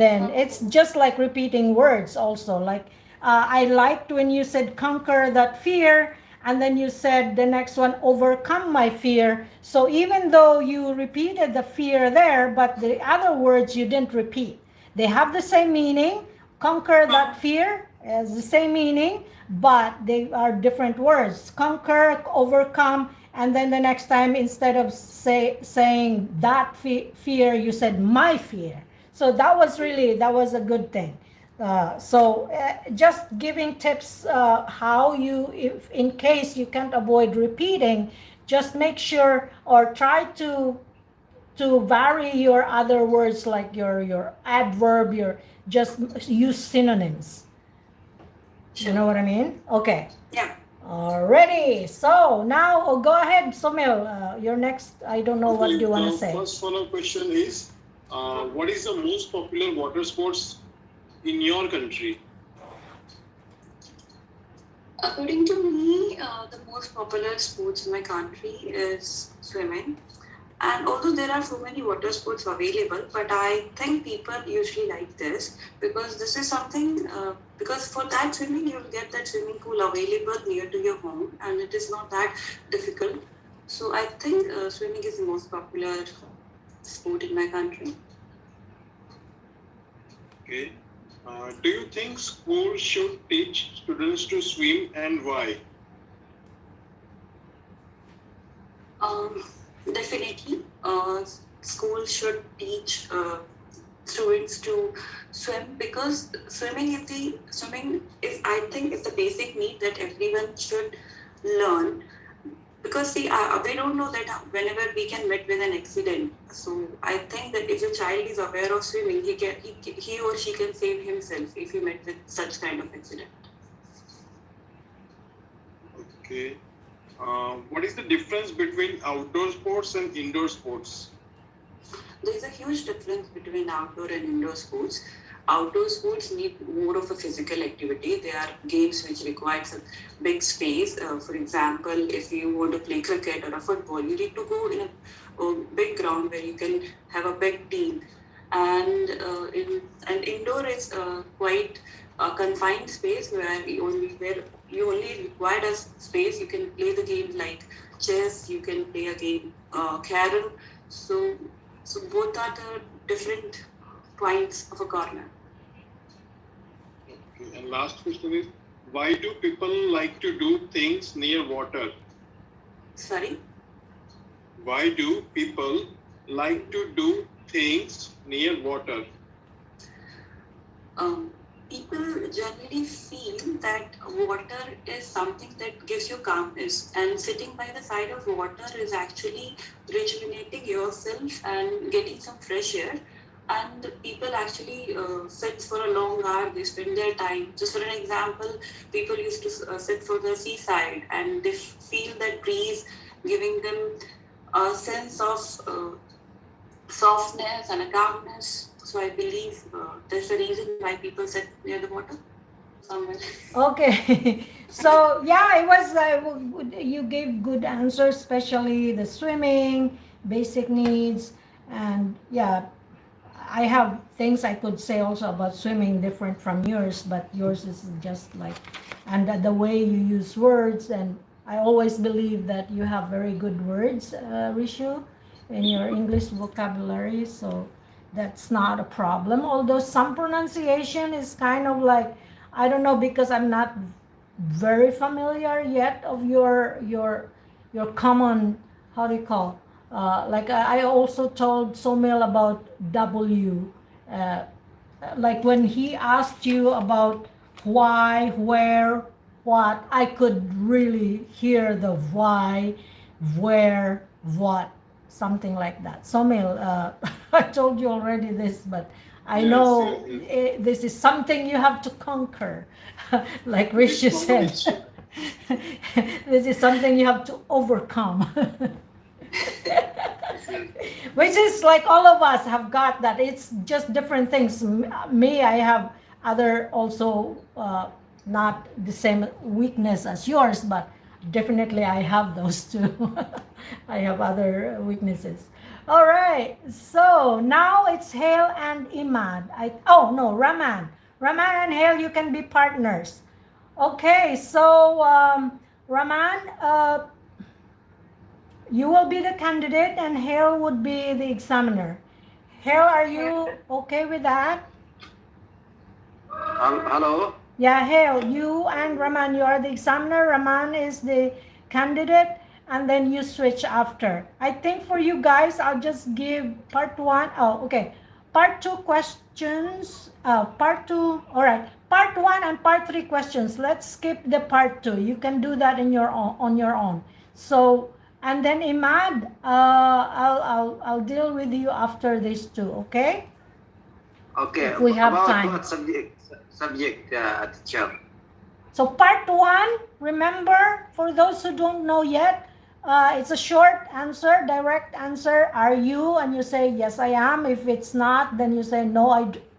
then it's just like repeating words also. Like I liked when you said conquer that fear, and then you said the next one, overcome my fear. So even though you repeated the fear there, but the other words you didn't repeat, they have the same meaning. Conquer that fear has the same meaning, but they are different words. Conquer, overcome, and then the next time, instead of saying that fear, you said my fear. So that was a good thing. Just giving tips how you, if in case you can't avoid repeating, just make sure or try to vary your other words, like your adverb, your, just use synonyms. You know what I mean? Okay. Yeah. Alrighty. So now, go ahead, Somil. Your next. I don't know what Okay, do you want to the say. first follow-up question is, what is the most popular water sports in your country? According to me, the most popular sports in my country is swimming. And although there are so many water sports available, but I think people usually like this because this is something, because for that swimming, you'll get that swimming pool available near to your home and it is not that difficult. So I think swimming is the most popular sport in my country. Okay. Do you think school should teach students to swim and why? Definitely, school should teach students to swim because swimming is, I think, is the basic need that everyone should learn. Because see, we don't know that whenever we can meet with an accident. So I think that if a child is aware of swimming, he or she can save himself if he met with such kind of accident. Okay. What is the difference between outdoor sports and indoor sports? There is a huge difference between outdoor and indoor sports. Outdoor sports need more of a physical activity. They are games which require a big space. For example, if you want to play cricket or a football, you need to go in a big ground where you can have a big team. And indoor is quite a confined space where you only require a space. You can play the game like chess. You can play a game carom. So both are the different points of a corner. Okay. And last question is, why do people like to do things near water? Sorry? Why do people like to do things near water? People generally feel that water is something that gives you calmness, and sitting by the side of water is actually rejuvenating yourself and getting some fresh air. And people actually sit for a long hour, they spend their time. Just for an example, people used to sit for the seaside and they feel that breeze giving them a sense of softness and a calmness. So I believe there's a reason why people sit near the water somewhere. Okay. So yeah, it was you gave good answers, especially the swimming, basic needs, and yeah, I have things I could say also about swimming different from yours, but yours is just like, and the way you use words, and I always believe that you have very good words, Rishu, in your English vocabulary, so that's not a problem. Although some pronunciation is kind of like, I don't know, because I'm not very familiar yet of your common, how do you call, like I also told Saumil about W, like when he asked you about why, where, what, I could really hear the why, where, what, something like that. Saumil, I told you already this, but I know this is something you have to conquer, like Rishu said. This is something you have to overcome. Which is like all of us have got that. It's just different things. Me, I have other also not the same weakness as yours, but definitely I have those too. I have other weaknesses. All right, so now it's Hail and Emad. Oh no, Raman. Raman and Hail, you can be partners. Okay, so Raman, you will be the candidate and Hail would be the examiner. Hail, are you okay with that? Hello. Yeah, Hail, you and Raman, you are the examiner. Raman is the candidate, and then you switch after. I think for you guys, I'll just give part one. Oh, okay. Part two questions. Part two. All right. Part one and part three questions. Let's skip the part two. You can do that in your own, on your own. So, and then Emad, I'll deal with you after these two. Okay? Okay. If we have about time. What subject, teacher? So part one, remember, for those who don't know yet, it's a short answer, direct answer. Are you? And you say, yes, I am. If it's not, then you say, no,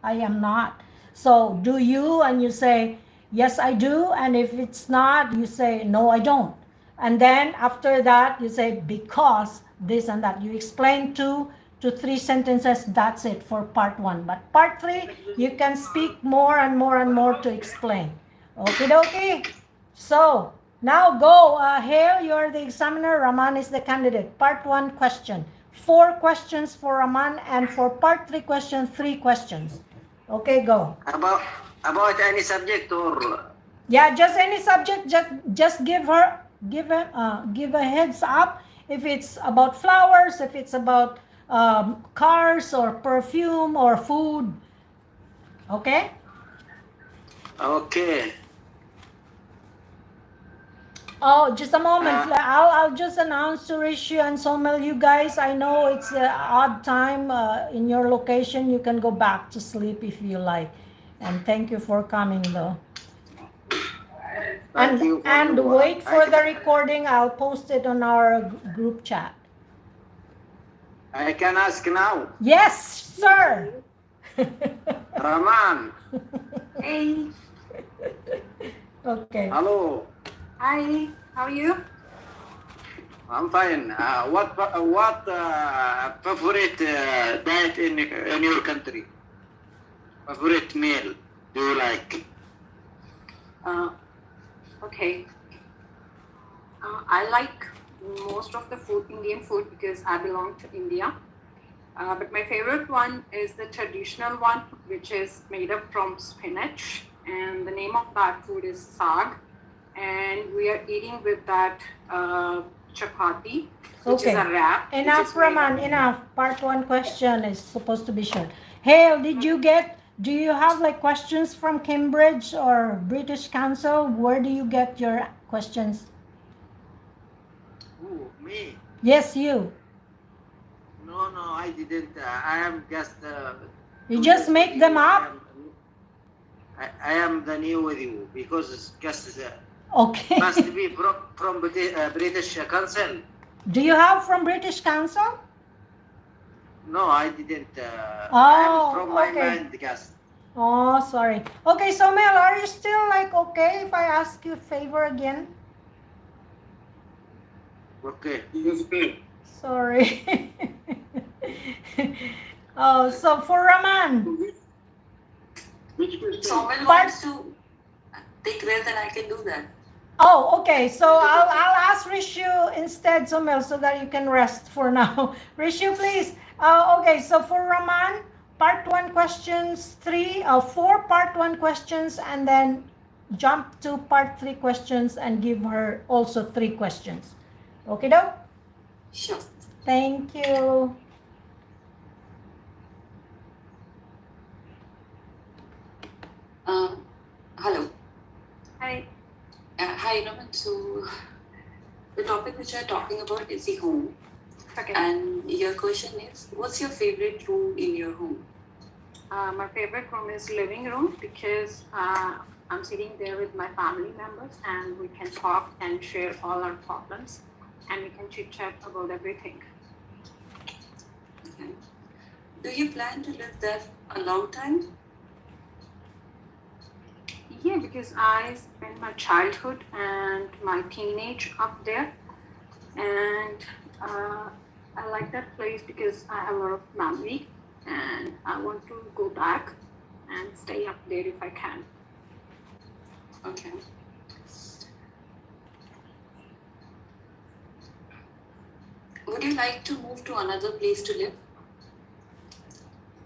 I am not. So do you? And you say, yes, I do. And if it's not, you say, no, I don't. And then after that, you say, because this and that. You explain 2 to 3 sentences. That's it for part one. But part three, you can speak more and more and more to explain. Okie dokie. So now go. Hail, you're the examiner. Raman is the candidate. Part one question. 4 questions for Raman, and for part 3 question, 3 questions. Okay, go. About any subject or? Yeah, just any subject. Just give a heads up if it's about flowers, if it's about cars or perfume or food. Okay. Okay. Oh, just a moment. I'll just announce to Rishu and Saumil, you guys, I know it's an odd time in your location. You can go back to sleep if you like. And thank you for coming though. And wait for the recording. I'll post it on our group chat. I can ask now. Yes, sir. Raman. Hey, Okay. Hello. hi, how are you? I'm fine. What favorite diet in your country? Favorite meal do you like? Okay. I like most of the food, Indian food, because I belong to India. But my favorite one is the traditional one, which is made up from spinach. And the name of that food is sag. And we are eating with that chapati, which is a wrap. Enough, Raman, enough. Part 1 question is supposed to be short. Hail, do you have like questions from Cambridge or British Council? Where do you get your questions? Who, me? Yes, you. No, I didn't. I am just. You just make them up? I am the new with you because it's just Okay. must be from British Council. Do you have from British Council? No, I didn't. I am from my okay. mind, guest. Oh, sorry. Okay, so Mel, are you still like okay if I ask you a favor again? Okay. Sorry. Oh, so for Raman. Saumil wants to take rest and I can do that. Oh, okay. So I'll ask Rishu instead, Saumil, so that you can rest for now. Rishu, please. Okay, so for Raman, part 1 questions, 4 part 1 questions, and then jump to part 3 questions and give her also 3 questions. Okay, though? Sure. Thank you. Hello. Hi. Hi, Raman. So, the topic which we're talking about is the home. Okay. And your question is, what's your favorite room in your home? My favorite room is living room because I'm sitting there with my family members and we can talk and share all our problems and we can chit chat about everything. Okay. Do you plan to live there a long time? Yeah, because I spent my childhood and my teenage up there, and I like that place because I have a lot of memory, and I want to go back and stay up there if I can. Okay. Would you like to move to another place to live?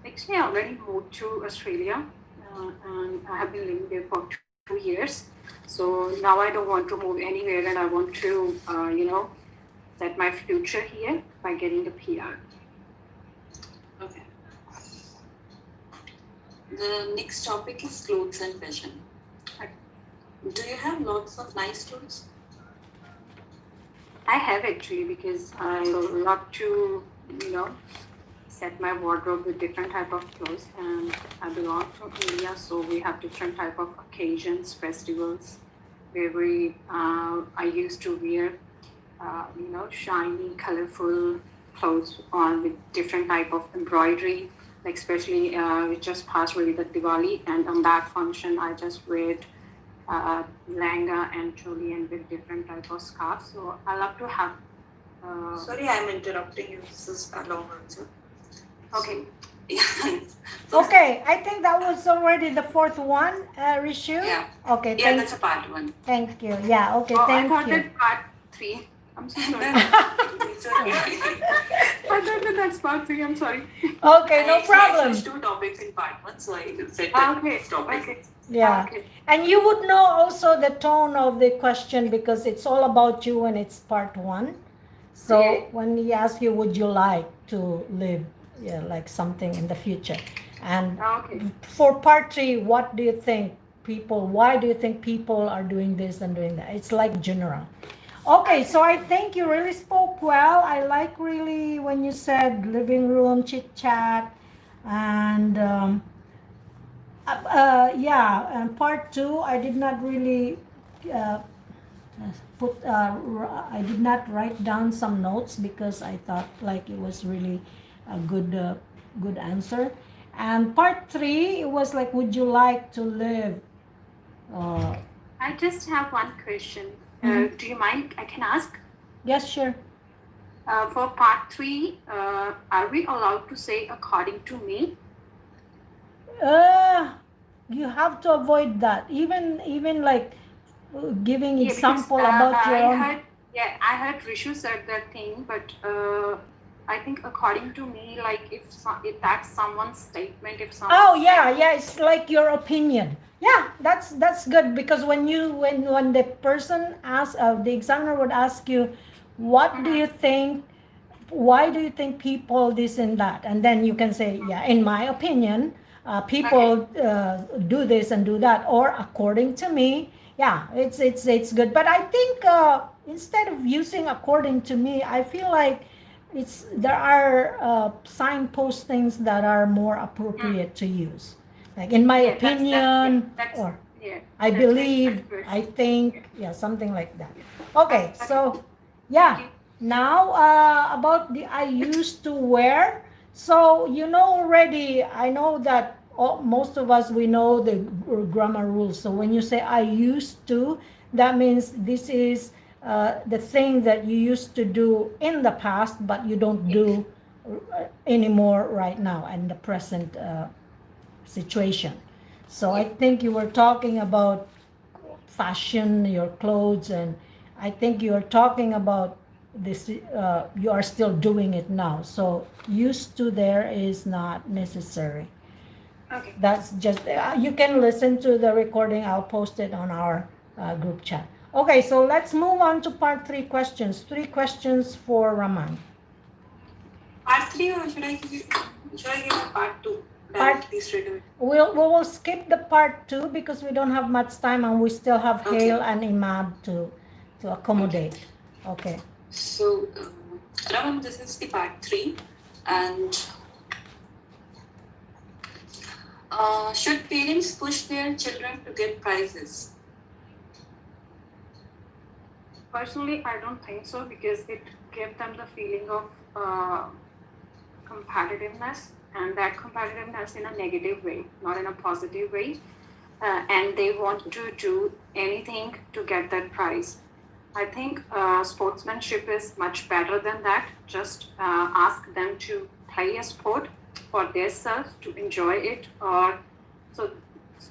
Actually, I already moved to Australia, and I have been living there for 2 years. So now I don't want to move anywhere, and I want to, set my future here by getting the PR. Okay. The next topic is clothes and fashion. Do you have lots of nice clothes? I have actually because I love to, set my wardrobe with different type of clothes, and I belong to India, so we have different type of occasions, festivals, where I used to wear, shiny, colorful clothes on with different type of embroidery. Like especially we just passed really the Diwali, and on that function I just wear langa and choli and with different type of scarves. So I love to have. Sorry, I'm interrupting you. This is a long answer. Okay. Okay, I think that was already the fourth one, Rishu. Yeah. Okay. Yeah, that's a part one. Thank you. Yeah. Okay. I Thank thought you. that part 3. I'm so sorry. It's okay. I thought that that's part 3. I'm sorry. Okay. No I problem. switched 2 topics in part 1, so I said that Okay. topic. Okay. Yeah. Okay. And you would know also the tone of the question because it's all about you and it's part 1. So Yeah. when he asks you, would you like to live, like something in the future? And Okay. for part 3, what do you think why do you think people are doing this and doing that? It's like general. Okay, so I think you really spoke well. I like really when you said living room chit chat, and yeah, and part 2, I did not really uh, I did not write down some notes because I thought like it was really a good answer. And part 3, it was like, would you like to live? I just have one question. Mhm. Do you mind? I can ask. Yes, sure. For part 3, are we allowed to say according to me? You have to avoid that. Even like giving Yeah, because example about your own. I heard Rishu said that thing, but I think according to me, like if that's someone's statement, if someone. Oh yeah, it's like your opinion. Yeah, that's good because when the person asks, the examiner would ask you, what do you think? Why do you think people this and that? And then you can say, yeah, in my opinion, people do this and do that, or according to me. Yeah, it's good. But I think instead of using according to me, I feel like there are signpost things that are more appropriate to use, like in my opinion, or I believe, I think, yeah, something like that. Okay, so yeah. Now about the I used to wear. So you know already, I know that most of us, we know the grammar rules. So when you say I used to, that means this is the thing that you used to do in the past, but you don't do anymore right now in the present situation. So I think you were talking about fashion, your clothes, and I think you're talking about this, you are still doing it now. So used to there is not necessary. Okay. That's just, you can listen to the recording. I'll post it on our group chat. Okay, so let's move on to part 3 questions. 3 questions for Raman. Part 3, or should I give a part 2? Directly straight away. We will skip the part 2 because we don't have much time and we still have Hail and Emad to accommodate. Okay. So, Raman, this is the part 3, and should parents push their children to get prizes? Personally, I don't think so because it gives them the feeling of competitiveness, and that competitiveness in a negative way, not in a positive way. And they want to do anything to get that prize. I think sportsmanship is much better than that. Just ask them to play a sport for themselves to enjoy it, or so,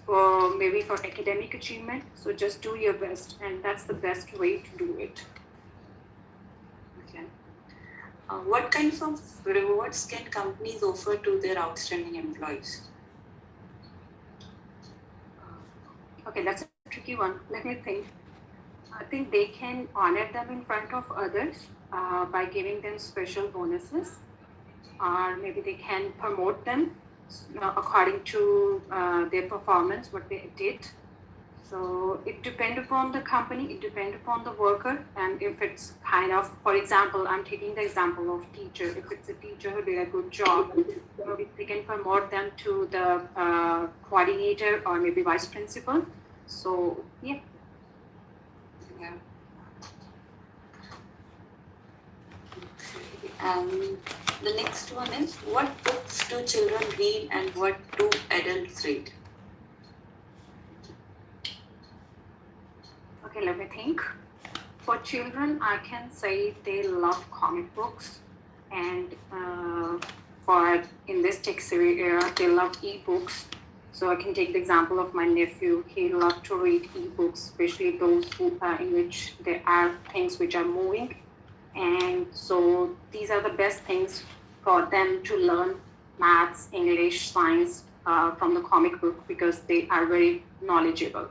or maybe for academic achievement. So just do your best, and that's the best way to do it. Okay. What kinds of rewards can companies offer to their outstanding employees? Okay, that's a tricky one. Let me think. I think they can honor them in front of others by giving them special bonuses, or maybe they can promote them according to their performance, what they did. So it depends upon the company, it depends upon the worker, and if it's kind of, for example, I'm taking the example of teacher. If it's a teacher who did a good job, they can promote them to the coordinator or maybe vice principal. So yeah. Yeah. And the next one is, what books do children read and what do adults read? Okay, let me think. For children, I can say they love comic books, and for in this tech-savvy era, they love ebooks. So I can take the example of my nephew. He loved to read ebooks, especially those in which there are things which are moving. And so these are the best things for them to learn maths, English, science from the comic book, because they are very knowledgeable.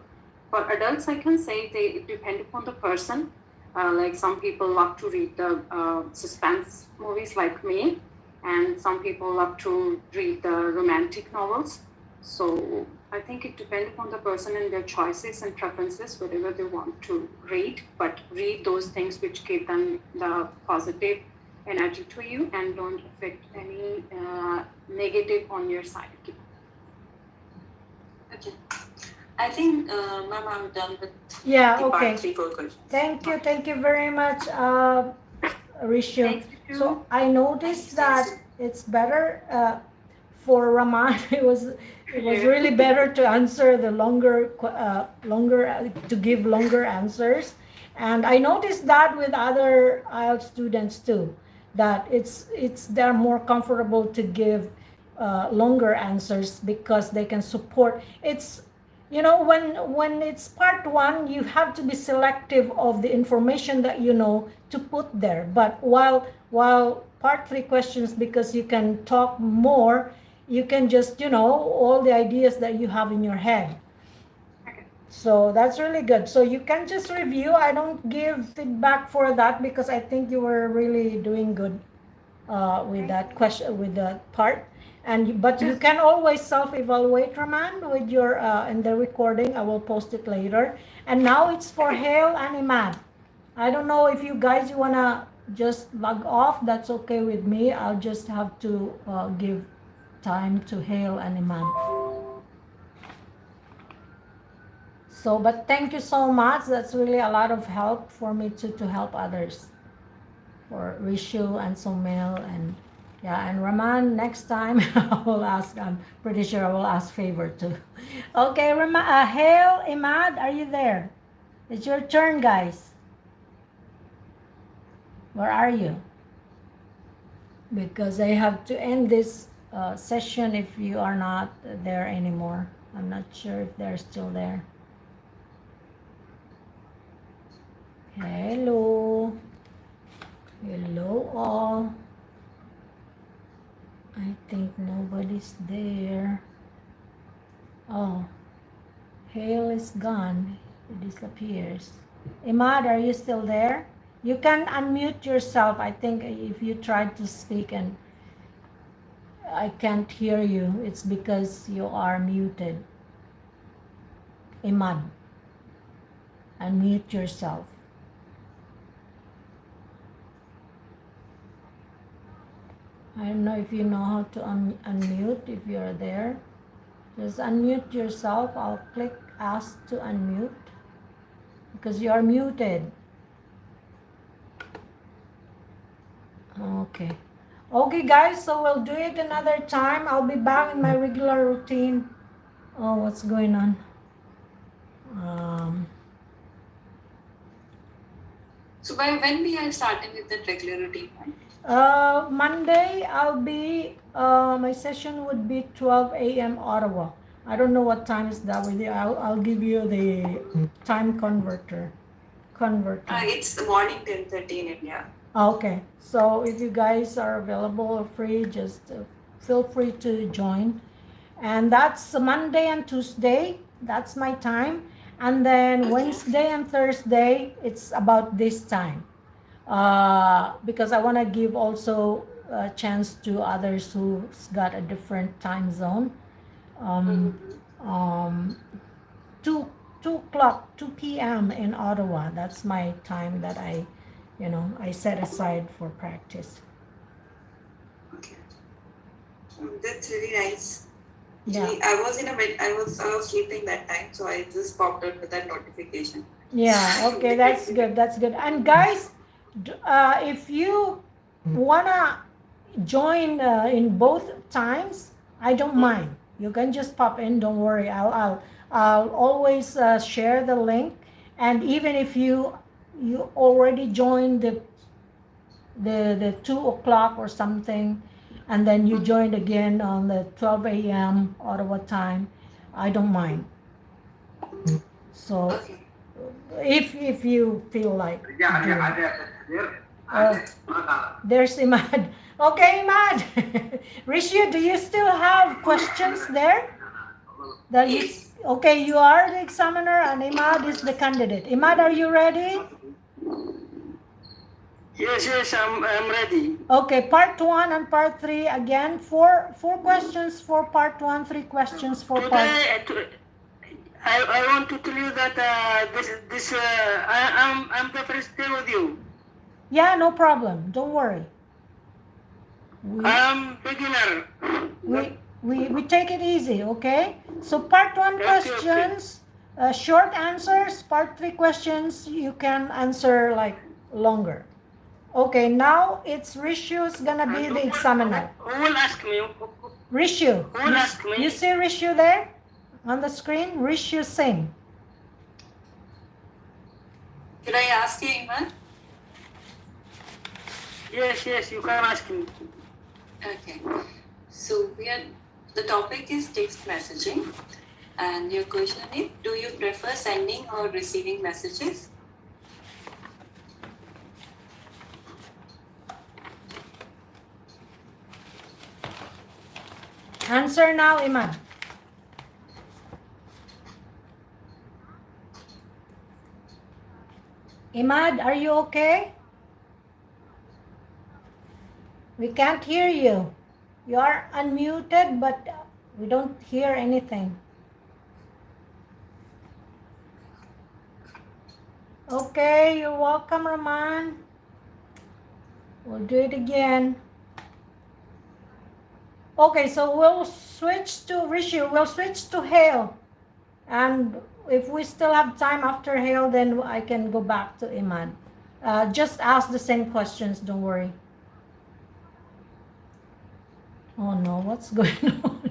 For adults, I can say they depend upon the person. Like some people love to read the suspense movies like me, and some people love to read the romantic novels. So I think it depends upon the person and their choices and preferences, whatever they want to read, but read those things which give them the positive energy to you and don't affect any negative on your side. Okay. I think, ma'am, I'm done with Yeah, the okay. part 3 questions. Thank you very much, Rishu. Thank you. So I noticed that it's better for Raman. It was really better to answer the longer to give longer answers. And I noticed that with other IELTS students too, that they're more comfortable to give longer answers because they can support. It's, you know, when it's part one, you have to be selective of the information that you know to put there. But while part three questions, because you can talk more, you can just, you know, all the ideas that you have in your head. So that's really good. So you can just review. I don't give feedback for that because I think you were really doing good with that question, with that part. But you can always self-evaluate, Raman, with your in the recording. I will post it later. And now it's for Hail and Emad. I don't know if you guys wanna just log off. That's okay with me. I'll just have to give time to Hail and Emad. So, but thank you so much. That's really a lot of help for me to help others. For Rishu and Saumil and yeah, and Raman, next time I will ask, I'm pretty sure I will ask favor too. Okay, Raman, Hail, Emad, are you there? It's your turn, guys. Where are you? Because I have to end this session if you are not there anymore. I'm not sure if they're still there. Hello. Hello all. I think nobody's there. Oh, Hail is gone. It disappears. Emad, are you still there? You can unmute yourself. I think if you tried to speak and I can't hear you, it's because you are muted. Emad, unmute yourself. I don't know if you know how to unmute if you're there. Just unmute yourself. I'll click ask to unmute because you are muted. Okay. Okay, guys, so we'll do it another time. I'll be back in my regular routine. Oh, what's going on? So by when we are starting with the regular routine? Monday, I'll be, my session would be 12 a.m. Ottawa. I don't know what time is that with you. I'll give you the time converter. It's the morning 10:30 in India. Okay, so if you guys are available or free, just feel free to join. And that's Monday and Tuesday. That's my time. And then Okay. Wednesday and Thursday, it's about this time. Because I want to give also a chance to others who's got a different time zone. Um, um, 2, 2 o'clock, 2 p.m. in Ottawa. That's my time that I set aside for practice. Okay. That's really nice. Yeah. Actually, I was sleeping that time, so I just popped out with that notification. Yeah, okay, that's good. That's good. And guys, if you wanna join in both times, I don't mind. You can just pop in. Don't worry. I'll always share the link. And even if you already joined the 2 o'clock or something, and then you joined again on the 12 a.m. Ottawa time, I don't mind. So Okay. if you feel like there's Emad. Okay, Emad. Rishu, do you still have questions there? Yes. Okay, you are the examiner and Emad is the candidate. Emad, are you ready? Yes, I'm ready. Okay, part 1 and part 3 again. Four questions for part 1, 3 questions for part. Today, I want to tell you that I'm the first day with you. Yeah, no problem. Don't worry. I'm beginner. We take it easy, okay? So part 1 questions, short answers. Part 3 questions, you can answer like longer. Okay, now it's Rishu's gonna be the examiner. Who will ask me? Rishu. Who will ask me? You see Rishu there on the screen? Rishu Singh. Should I ask you, Iman? Yes, you can ask me. Okay. So the topic is text messaging, and your question is: do you prefer sending or receiving messages? Answer now, Emad. Emad, are you okay? We can't hear you. You are unmuted, but we don't hear anything. Okay, you're welcome, Raman. We'll do it again. Okay, so we'll switch to Rishu. We'll switch to Hail. And if we still have time after Hail, then I can go back to Emad. Just ask the same questions, don't worry. Oh no, what's going on?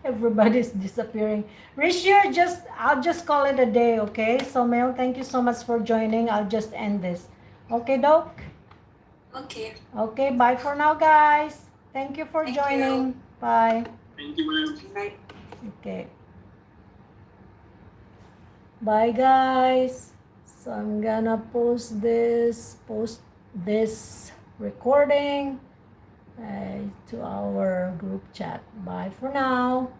Everybody's disappearing. Rishu, I'll just call it a day, okay? Saumil, thank you so much for joining. I'll just end this. Okay, Doc? Okay. Okay, bye for now, guys. Thank you for joining. Bye. Thank you, ma'am. Bye. Okay. Bye, guys. So I'm gonna post this recording to our group chat. Bye for now.